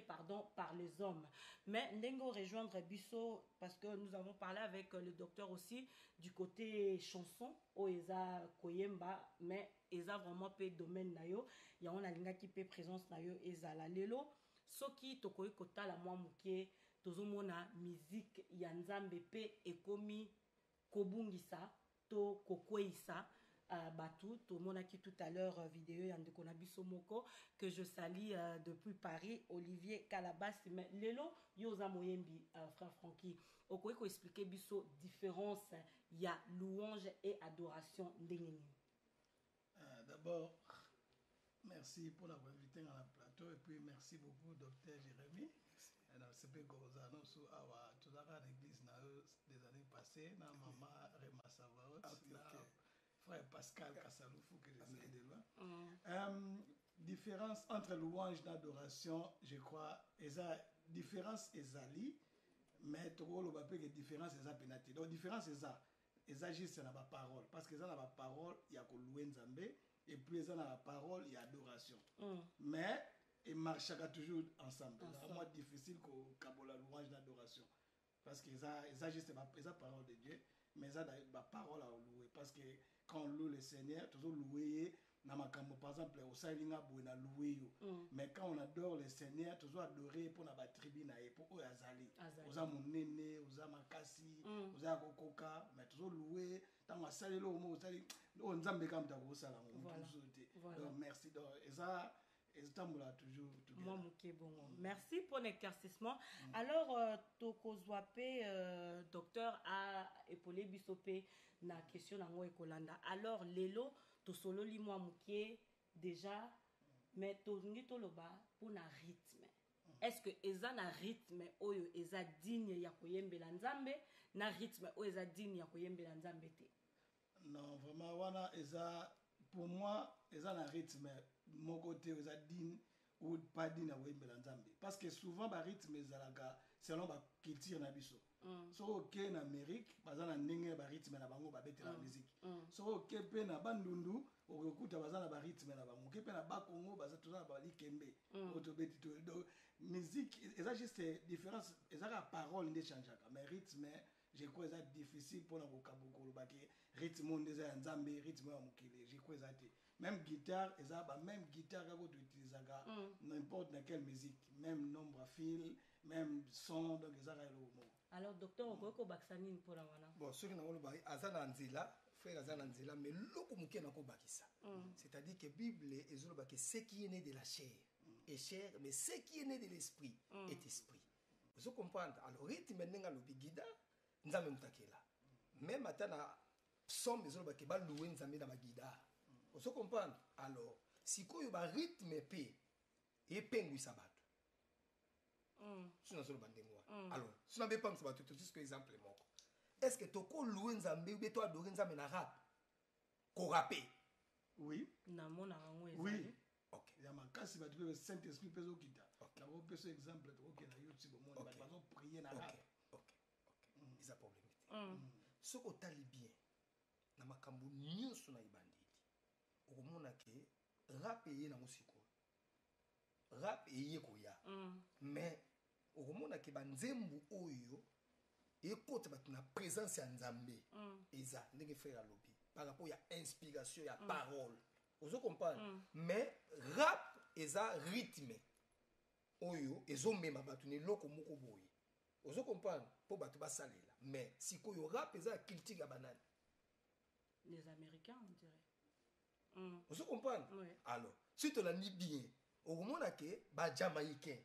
par les hommes. Mais Ndengo rejoindre Bisso parce que nous avons parlé avec le docteur aussi du côté chanson où ils a koyemba mais ils a vraiment peu domaine na yo ya on a linga qui peut présence na yo ezala lelo soki tokoyi kotala mwa mukie tozomona musique ya nzambe pe ekomi kobungisa to kokweisa Batou, tout le monde a qui tout à l'heure vidéo Yande Konabiso Moko que je salue depuis Paris, Olivier Calabas, mais Lelo Yosa Moyembi, frère Francky. Au quoi qu'on expliquer biso différence il y a louange et adoration d'Engeni. D'abord, merci pour l'avoir invité dans le plateau et puis merci beaucoup docteur Jérémy. C'est peu comme ça nous sous awa tout à l'église des années passées, na maman Rema Savaot. Frère Pascal Kassaloufou que j'essaie de loin. Différence entre louange et adoration, je crois, différence est ali, mais tout le monde peut que différence est pénalité. Donc différence est ça juste dans la parole, parce que dans la parole il y a que louer Nzambe et puis dans la parole il y a adoration. Mais ils marchent toujours ensemble. C'est vraiment difficile que la louange et l'adoration, parce que ça juste la parole de Dieu, mais ça la parole à louer, parce que quand on loue le Seigneur, toujours louer, par exemple, au Salinga Bouena louer. Mais quand on adore le Seigneur, toujours adorer pour la tribune, pour eux Azali. Oza Mounene, Oza Makasi, Oza Kokoka, mais toujours louer, tant on a salé le mot, on Nzambe comme ta grosse salam. Donc merci. Donc, et ça, toujours. Merci pour l'éclaircissement. Alors, Tokozwape, docteur, a épaulé Bissopé na question nango ekolanda. Alors, lelo, to solo li mwa mukie déjà, mais to ngi to loba pour na rythme. Est-ce que eza na rythme oyo eza digne ya koyembela Nzambe na rythme oyo eza digne ya koyembela Nzambe te? Non, vraiment wana eza pour moi eza na rythme mon côté eza digne ou pas digne ya koyembela Nzambe parce que souvent ba rythme ezalaka selon ba culture na biso. So ok en Amérique, bazana ndenge ba rythme na bango ba bete la musique. So ok pe na bandundu okuta bazana ba rythme na bango. Ok pe na ba Congo bazana tozana ba likembe. Oto beti to musique eza juste différence eza la parole ne changeaka mais rythme je crois eza difficile pour na kokaboko ba ke rythme ndeza ya Nzambe rythme ya mukile je crois eza te. Même guitare eza ba même guitare ka ko utilisaka n'importe quelle musique même nombre à fil même son donc eza ka lo. Alors, docteur, on peut baksanine pour la wana. Bon, ceux qui n'ont pas azana nzela, frère azana nzela, mais loko muke na ko bakisa. C'est-à-dire que Bible est ce qui est né de la chair est chair, mais ce qui est né de l'esprit est esprit. Vous comprenez? Alors, rythme n'est pas le guida, nous avons là. Même à somme, nous avons loué nous avons dans guida. Vous comprenez? Alors, si vous avez un rythme épais, et pengu sabat. Si nous avons un alors, si nous n'avons pas un sabat, tout ce que exemple est-ce que tu as loué nous avons ou tu as adoré nous avons un rap? Qu'on rappe? Oui. Oui. Ok. Il y a ma casse, il va te Saint-Esprit, peso kita. Il y a un peu exemple, tu vois, YouTube, il va te prier dans rap. Ok. Ils ont problème. Ce que tu as bien, na makambo nyonso na ibandeli. Okomona ke rap eye na musiko. Rap eye koya. Mais okomona ke banzembu oyo ekota batu na présence ya Nzambe. Eza ndenge frère alobi par rapport ya inspiration ya parole. Vous comprenez? Mais rap eza rythme oyo ezomema batu ne loko moko boye. Vous comprenez? Pour batu basalela. Mais si koyo rap eza culture ya banane. Les Américains, on dirait. Vous comprenez? Oui. Alors, si tu l'as mis bien, au moment où ba Jamaïcain,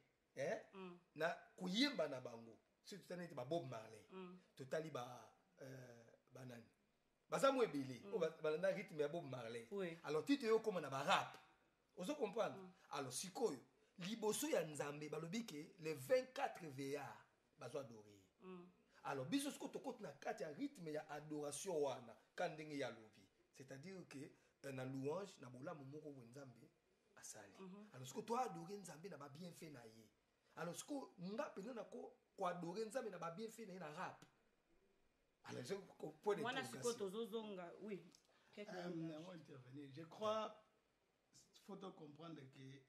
na kuyemba na bango, si tu t'as Bob Marley, tu t'as li ba banane. Baza mwe belé, ba na rythme ya Bob Marley. Oui. Alors tu te yo comme na ba rap. Vous comprenez? Alors si koyo liboso ya Nzambe balobi ke les 24 VA bazo adorer. Alors biso ce que to côté na kati ya rythme ya adoration wana kandenge ya lobi. C'est-à-dire que na louange na bolamu moko bo Nzambe asali. Alors ce que toi adorer Nzambe na ba bien fait na ye. Alors ce que nga pena na ko adorer Nzambe na ba bien fait na ye na rap. Alors je point Moi na siko tozozonga, oui. Intervenir. Je crois faut comprendre que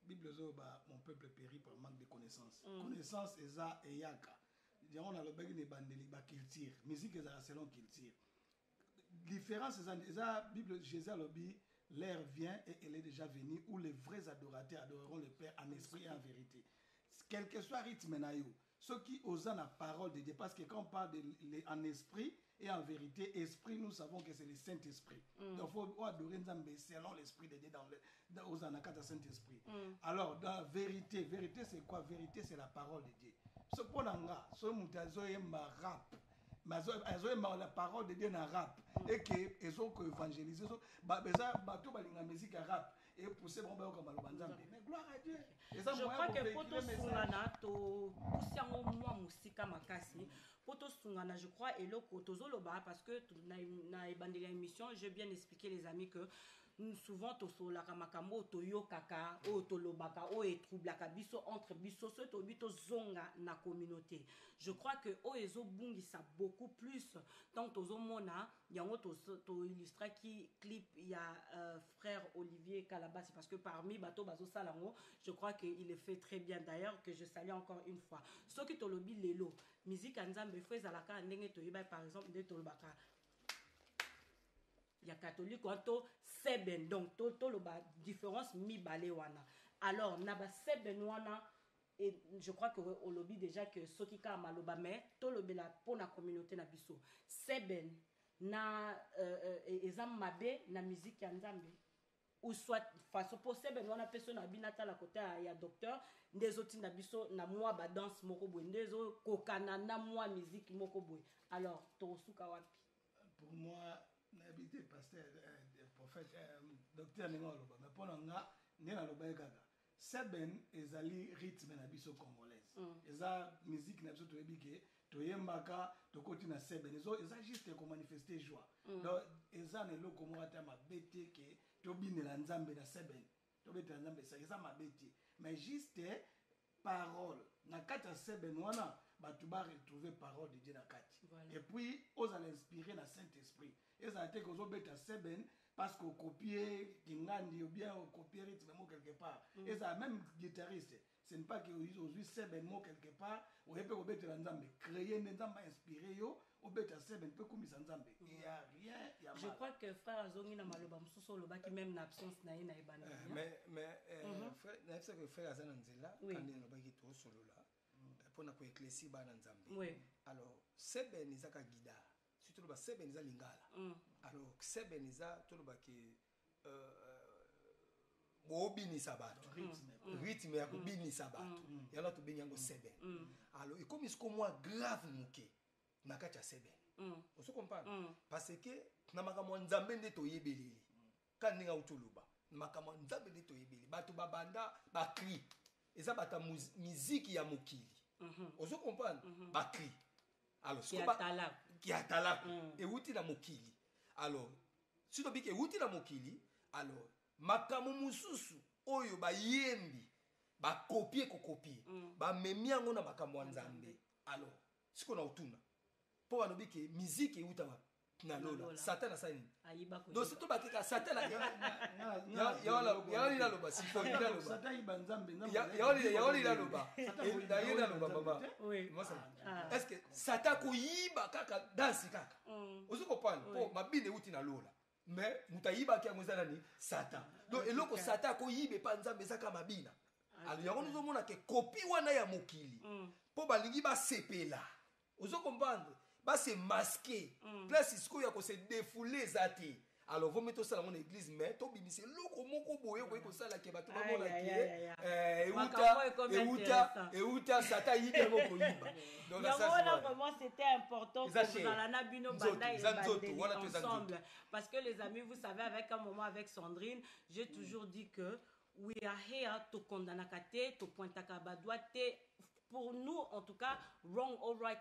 Bible zoba mon peuple périt par manque de connaissances. Connaissance eza eyaka. On a le bague de bandeli ba culture. Musique eza selon culture. Différence eza Bible Jésus lobi l'heure vient et elle est déjà venue où les vrais adorateurs adoreront le Père en esprit et en vérité. Quel que soit rythme na yo, ceux qui osent la parole de Dieu, parce que quand on parle en esprit et en vérité, esprit, nous savons que c'est le Saint-Esprit. Donc il faut adorer Nzambe selon l'esprit de Dieu dans aux anakata Saint-Esprit. Alors dans vérité, vérité c'est quoi? Vérité c'est la parole de Dieu. Ce qu'on a, ce mutazo est ma rap. La parole de Dieu dans rap et que ils ont évangélisé bateau balinga musique rap et pousser bon comme Nzambe. Mais gloire à Dieu. Je crois que poto sungana to kusiango mwa musika makasi poto sungana je crois eloko tozoloba parce que na ebandeli émission j'ai bien expliqué les amis que souvent tosolaka makambo toyo kaka o tolobaka o etroublaka biso entre biso so to bito zonga na communauté. Je crois que o ezo bungisa beaucoup plus donc tozomona yango to illustrer qui clip il y a frère Olivier Kalabasi parce que parmi bato bazo salango je crois qu'il le fait très bien d'ailleurs que je salue encore une fois. Ce qui tolobi lelo musique Nzambe faut ezalaka ndenge toyeba par exemple de tolobaka il y a catholique to seben donc to le différence mi balé wana alors naba seben wana et je crois que au lobby déjà que soki ka maloba mais to le bela pour la communauté na biso seben na ezam mabe na musique ya Nzambe ou soit façon pour seben wana personne na binata la côté ya docteur ndezoti na biso na moi ba danse moko boy ndezo kokana na moi musique moko boy alors to suka wapi? Pour moi n'habité pasteur prophète docteur Nengoloba mais pour nga nena loba gaga seben ezali rythme na biso congolaise eza musique na biso toyebike toyembaka tokoti na seben eza juste ko manifester joie donc eza na eloko moko ata mabete ke tobinela Nzambe na seben tobetela Nzambe eza mabete mais juste parole na kati ya seben wana batu ba retrouver parole de Dieu na kati et puis oza l'inspirer na Saint-Esprit eza te ko zo beta seben parce que copier kingandi ou bien copier rythme mo quelque part eza même guitariste ce n'est pas que aujourd'hui seben mo quelque part ou peut ko beta Nzambe créer Nzambe inspirer yo au beta seben peut komisa Nzambe il y a rien il y a mal. Je crois que frère Azongi na maloba msuso loba ki même na absence na ye na ebana mais frère na ça que frère Azana Nzela quand il loba ki to solo là pour na ko éclaircir bana Nzambe. Oui. Alors seben ezaka guida surtout ba seben eza lingala. Alors seben eza to loba ki boobinisa bato rythme ya kobinisa bato yango tobengi yango seben alors ekomi siko mwa grave moke na kati ya seben ozo comprendre parce que na makambo ya nzambe nde toyebeleli ka ndenge auti oloba makambo ya nzambe nde toyebeli bato babanda bakri eza bato ya miziki ya mokili ozo comprendre bakri alors kiatalaku euti na mokili alors si tobiki euti na mokili alors makambo mosusu oyo bayembi bakopie kokopie bamemi yango na makambo ya nzambe alors siko na otuna mpo balobi ke miziki euta na lola satan asali nini donc si tobakeka satan yaoli naloba sifoni naloba yaoli naloba naye naloba baba est ce que satan koyiba kaka dansi kaka ozo kopana mpo mabine euti na lola mais moto ayibaki yango eza nani satan donc eloko satan akoyiba epa nzambe ezaka mabina alors yango nozomona ke kopi wana ya mokili mpo balingi basepela ozo comprendre base masqué place sikoyo ya kose défoule eza te alors vomi tosala ngo na église mais tobimisa eloko moko boye koyi kosalaki bato bamona ke euta satan yibi yango koyiba yango wana vraiment c'était important kozala na bino banda ebandeli ensemble parce que les amis vous savez avec un moment avec Sandrine j'ai toujours dit que we are here tokondanaka te topointaka badwa te. Pour nous, en tout cas, wrong or right,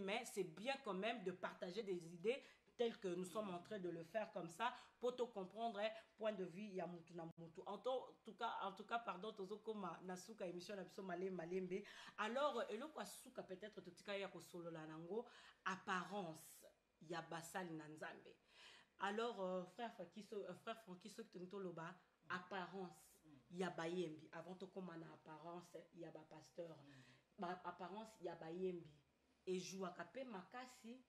mais c'est bien quand même de partager des idées telles que nous sommes en train de le faire comme ça pour te comprendre point de vue ya mutu na mutu. En tout cas, pardon, tozokoma nasuka émission na biso malembe. Alors, eloko suka peut-être totika ya ko solo la nango apparence ya basali na nzambe. Alors, frère Francky so loba apparence ya bayembi avant to koma na apparence ya ba pasteur. Apparence ya bayembi ejuaka pe makasi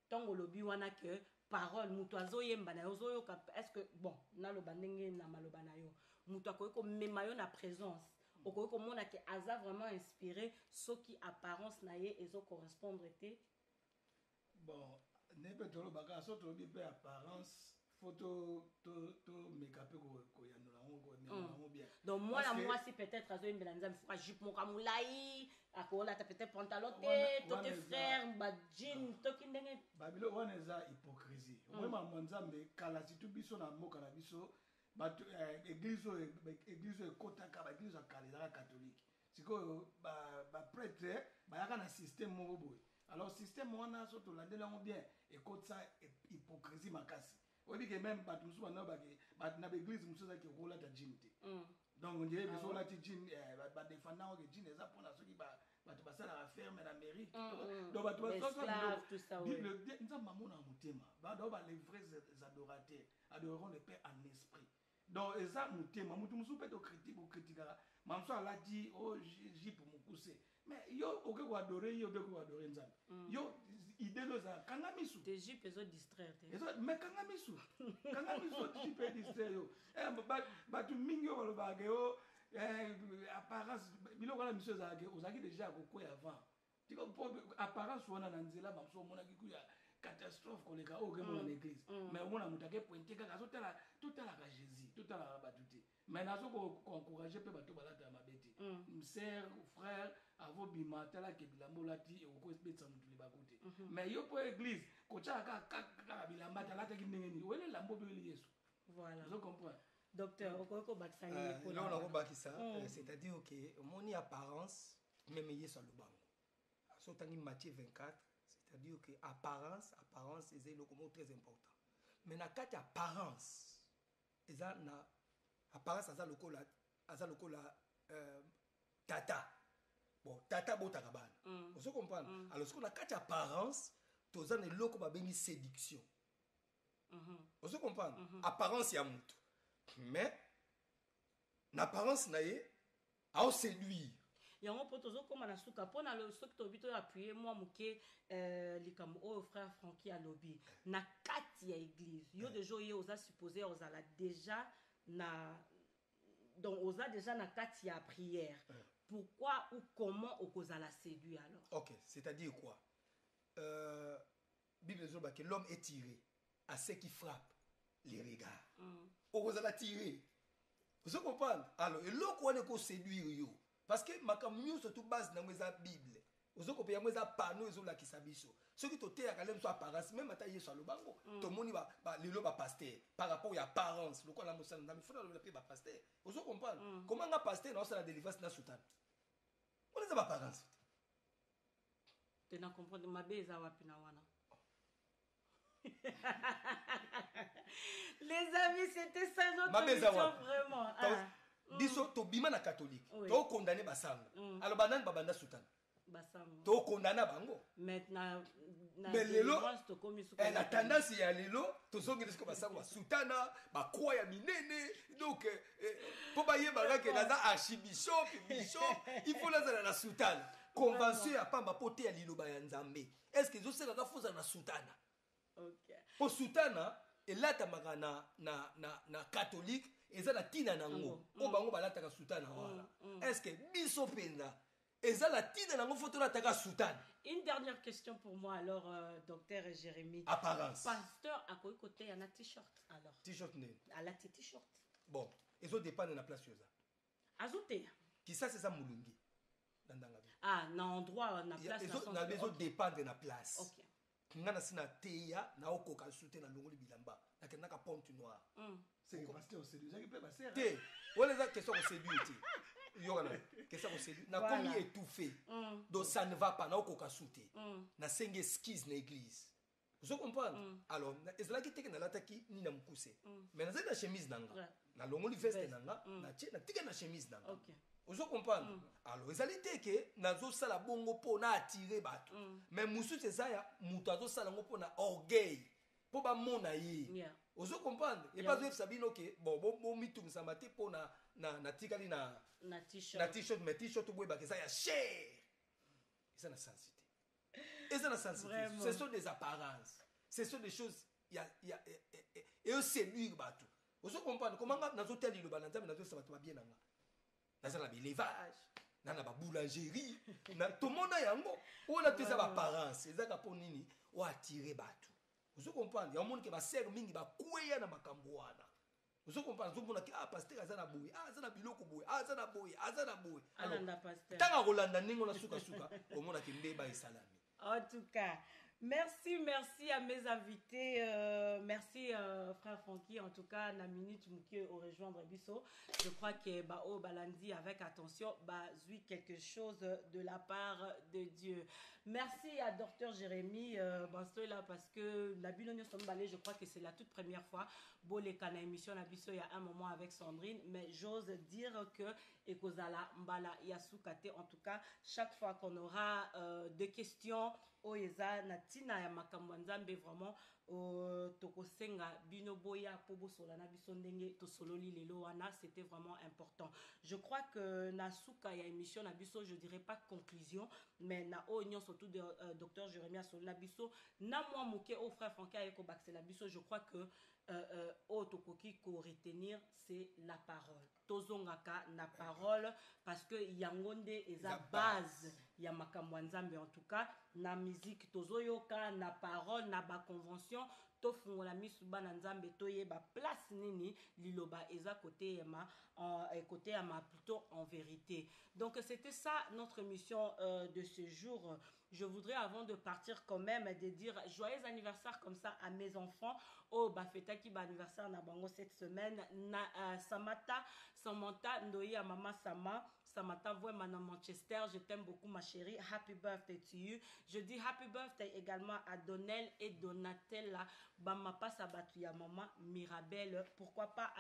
ntango olobi wana ke parole moto azoyemba na yo ozoyoka est-ce que bon naloba ndenge na maloba na yo moto akoki komema yo na présence okoki komona ke aza vraiment inspiré soki apparence na ye ezocorrespondre te bon nebe tolobaka so tolobi mpe apparence photo to mekape koyanola ngo bien donc moi si peut-être azoyembela nzambe fuka jupe moka molai akolata peut-être pantalon te to te frère ba jean toki ndenge babilo wana eza hypocrisie vraiment mo nzambe kala situ biso na mboka na biso bato église ekotaka ba église akala ezaka catholique sikoyo ba prêtre bayaka na système moko boye alors système wana so tolandela ngo bien ekotisa hypocrisie makasi oyebi ke même bato mosusu bana bato na baeglise mosusu ezaki kolata jean te donc ondire biso olati jean badefendango ke jean eza mpona soki bato basalaka ferme na mairie donc bato nzambe amona motema bao les vrais adorateurs adoreront le père en esprit donc eza motema motu mosusu mpe tokritikaka mamosusu alati o jipe mokuse mais yo oke koadore ye oke koadore nzambe yo idée lo eza kanga misu te jipe ezo distraire te mais kanga misu jipe distraire yo bato mingi oyo balobaka yo apparence biloko wana misu ezalaki ozalaki déjà kokwea avant tiko mpo apparence wana na nzela bamosusu omonaki kuya catastrophe koleka oyo okemona na église mais omona moto akepointe kaka totalaka jésus totalaka bato te mais nazo koencourage mpe bato balataka mabe te msere frère avobima talaka bilamba olati ekokobetisa motu libako te mais yo mpo église kotyaka kaka bilamba talataki ndenge nini oyele elamba obeoli yesu voilà ozo comprendre docteur okoki kobakisa nini mpona nakobakisa c'est-à-dire ke omoni apparence meme yesu alobango so otangi Matthieu 24 c'est-à-dire que apparence eza eloko moko très important mais na kati apparence eza na apparence aza lokola tata bon tata botaka bana ozo comprendre alors soki na kati apparence toza na eloko babengi séduction ozo comprendre apparence ya motu mais na apparence na ye aoséduire yango mpo tozokóma na suka mpona soki tobi toappuye mwa moke likambo oyo frère Francky alobi na kati ya église yo deja oye oza supposé ozala déjà na donc oza déjà na kati ya prière pourquoi ou comment okozala séduit alors ok c'est-à-dire quoi Bible ezoba que l'homme est tiré à ce qui frappe les regards okozala tiré Vous comprenez? Alors, et là, on est séduire yo. Parce que makamyo surtout base dans la Bible. Vous comprenez? Il y a panneau ils ont la kisabiso. Ceux qui t'ont quand même soit apparence, même à tailler sur le bango. Tout le monde va le loba pasteur par rapport à l'apparence. Le quoi la moussa il faut le payer pasteur. Vous comprenez? Comment un pasteur dans la délivrance dans sultan? On est apparence. Tu n'as compris ma bise à Wapinawana. Les amis, c'était ça notre émission vraiment. Biso to bima na catholique. To condamné basanga. Alors banan babanda sultan. Basanga. To condamné bango. Maintenant mais lelo la tendance ya lelo to zongi disco basanga sultana ba croix ya minene donc pour baye baraka naza archibishop bishop il faut la sultana. Convention ya pamba pote ya liloba ya nzambe. Est-ce que zo sera ka foza na sultana? OK. Pour sultana elata magana na catholique eza na tina nango o bango balata ka sultana wala. Est-ce que biso penda eza la tina nango photo la taka sultana? Une dernière question pour moi alors docteur Jérémy. Apparence. Pasteur à côté y a un t-shirt alors. T-shirt né. À la t-shirt. Bon, ils ont dépend de la place yoza. Azouté. Qui ça c'est ça mulungi. Ah, na endroit na place na besoin dépendre de la place. OK. Ngana sina teya na okoka souté na longoli bilamba. Na kena ka ponte noire. C'est que pasteur séduit, ça qui peut passer. Té, wala za question ko séduit té. Yona, question ko séduit. Na komi étouffé. Donc ça ne va pas na okoka souté. Na senge skis na église. Vous comprenez? Alors, ezala ki teke na lataki ni na mukuse. Mais na za na chemise nanga. Na longoli veste nanga, na tika na chemise nanga. OK. Vous comprenez? Alors, les alliés que nazo sala bongo po na attirer bato. Mais musu c'est ça ya muto azo sala ngo po na orgueil. Po ba mona yi. Vous comprenez? Et pas de sabino que bon mitum samate po na tikali na t-shirt. Na t-shirt mais t-shirt boy ba que ça ya cher. Et ça na sensité. Et ça na sensité. Ce sont des apparences. Ce sont des choses et eux séduire bato. Vous comprenez? Comment nazo teli le bananza nazo sabato ba bien nanga. Dans la élevage, dans la boulangerie, tout le monde a yango. On a tous ça apparence, c'est ça pour nini, on attirer batou. Vous comprenez? Il y a un monde qui va servir mingi va courir na makamboana. Vous comprenez? Vous comprenez? Ah pasteur azana boui, ah azana biloko boui, ah azana boui, azana boui. Alors pasteur. Tanga rolanda ningo na suka suka, au monde qui mbeba salami. En tout cas, merci à mes invités. Merci frère Francky. En tout cas, na minute muke au rejoindre Bisso. Je crois que au balandi avec attention, zui quelque chose de la part de Dieu. Merci à docteur Jérémy là parce que la Bilogne Sombalé, je crois que c'est la toute première fois. Bolé kana émission na Bisso il y a un moment avec Sandrine, mais j'ose dire que ekozala mbala yasukate. En tout cas, chaque fois qu'on aura des questions oyeza na tina ya makambo nzambe vraiment tokosenga bino boya po bosola na biso ndenge tosololi lelo wana, c'était vraiment important. Je crois que na suka ya émission na biso, je dirais pas conclusion, mais na onyon surtout de docteur Jérémy Asolo na biso na moi moké au frère Francky ayeko baxé la biso. Je crois que tokoki ko retenir c'est la parole. Tozongaka na parole parce que yangonde eza base ya makambo nzambe. En tout cas na musique tozoyoka na parole na ba convention tofungola misuba na nzambe toyeba place nini liloba eza côté ya ma plutôt en vérité. Donc c'était ça notre mission de ce jour. Je voudrais avant de partir quand même de dire joyeux anniversaire comme ça à mes enfants. Oh bafeta ki ba anniversaire na bango cette semaine na Samantha Ndoye à maman Samantha vraiment à Manchester. Je t'aime beaucoup ma chérie. Happy birthday to you. Je dis happy birthday également à Donnel et Donatella. Bamapa Sabatu ya maman Mirabelle. Pourquoi pas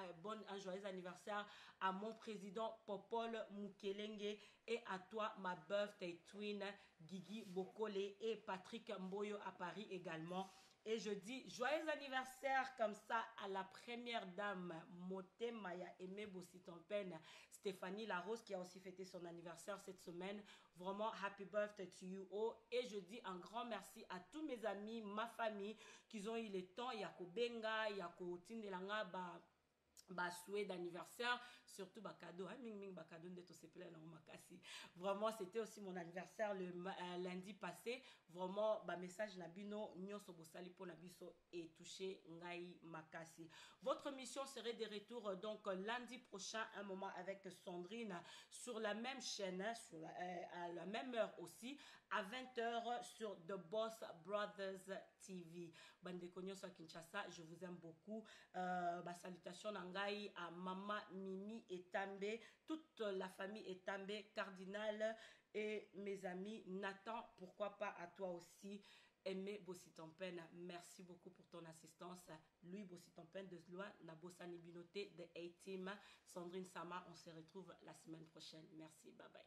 un joyeux anniversaire à mon président Popol Mukelenge et à toi ma birthday twin Guigui Bokole et Patrick Mboyo à Paris également. Et je dis joyeux anniversaire comme ça à la première dame Moté Maya Aimé Bossitompen Stéphanie Larose qui a aussi fêté son anniversaire cette semaine. Vraiment happy birthday to you all. Et je dis un grand merci à tous mes amis, ma famille qui ont eu le temps. Yako Benga, Yako Tindelanga, souhait d'anniversaire surtout bakado hein ming bakado ndeto sepela na makasi. Vraiment c'était aussi mon anniversaire le lundi passé. Vraiment ba message na bino nyonso bosali po na biso et touché ngai makasi. Votre mission serait de retour donc lundi prochain, un moment avec Sandrine sur la même chaîne, à la même heure aussi, à 20h sur The Boss Brothers TV. Bandeko nyonso Kinshasa, je vous aime beaucoup. Salutations nangai à Mama Mimi Etambe, toute la famille Etambe, Cardinal et mes amis. Nathan, pourquoi pas à toi aussi. Aimé Bossitompen, merci beaucoup pour ton assistance. Louis Bossitompen de Zloa, Nabosani Binoté de A-Team, Sandrine Sama, on se retrouve la semaine prochaine. Merci, bye bye.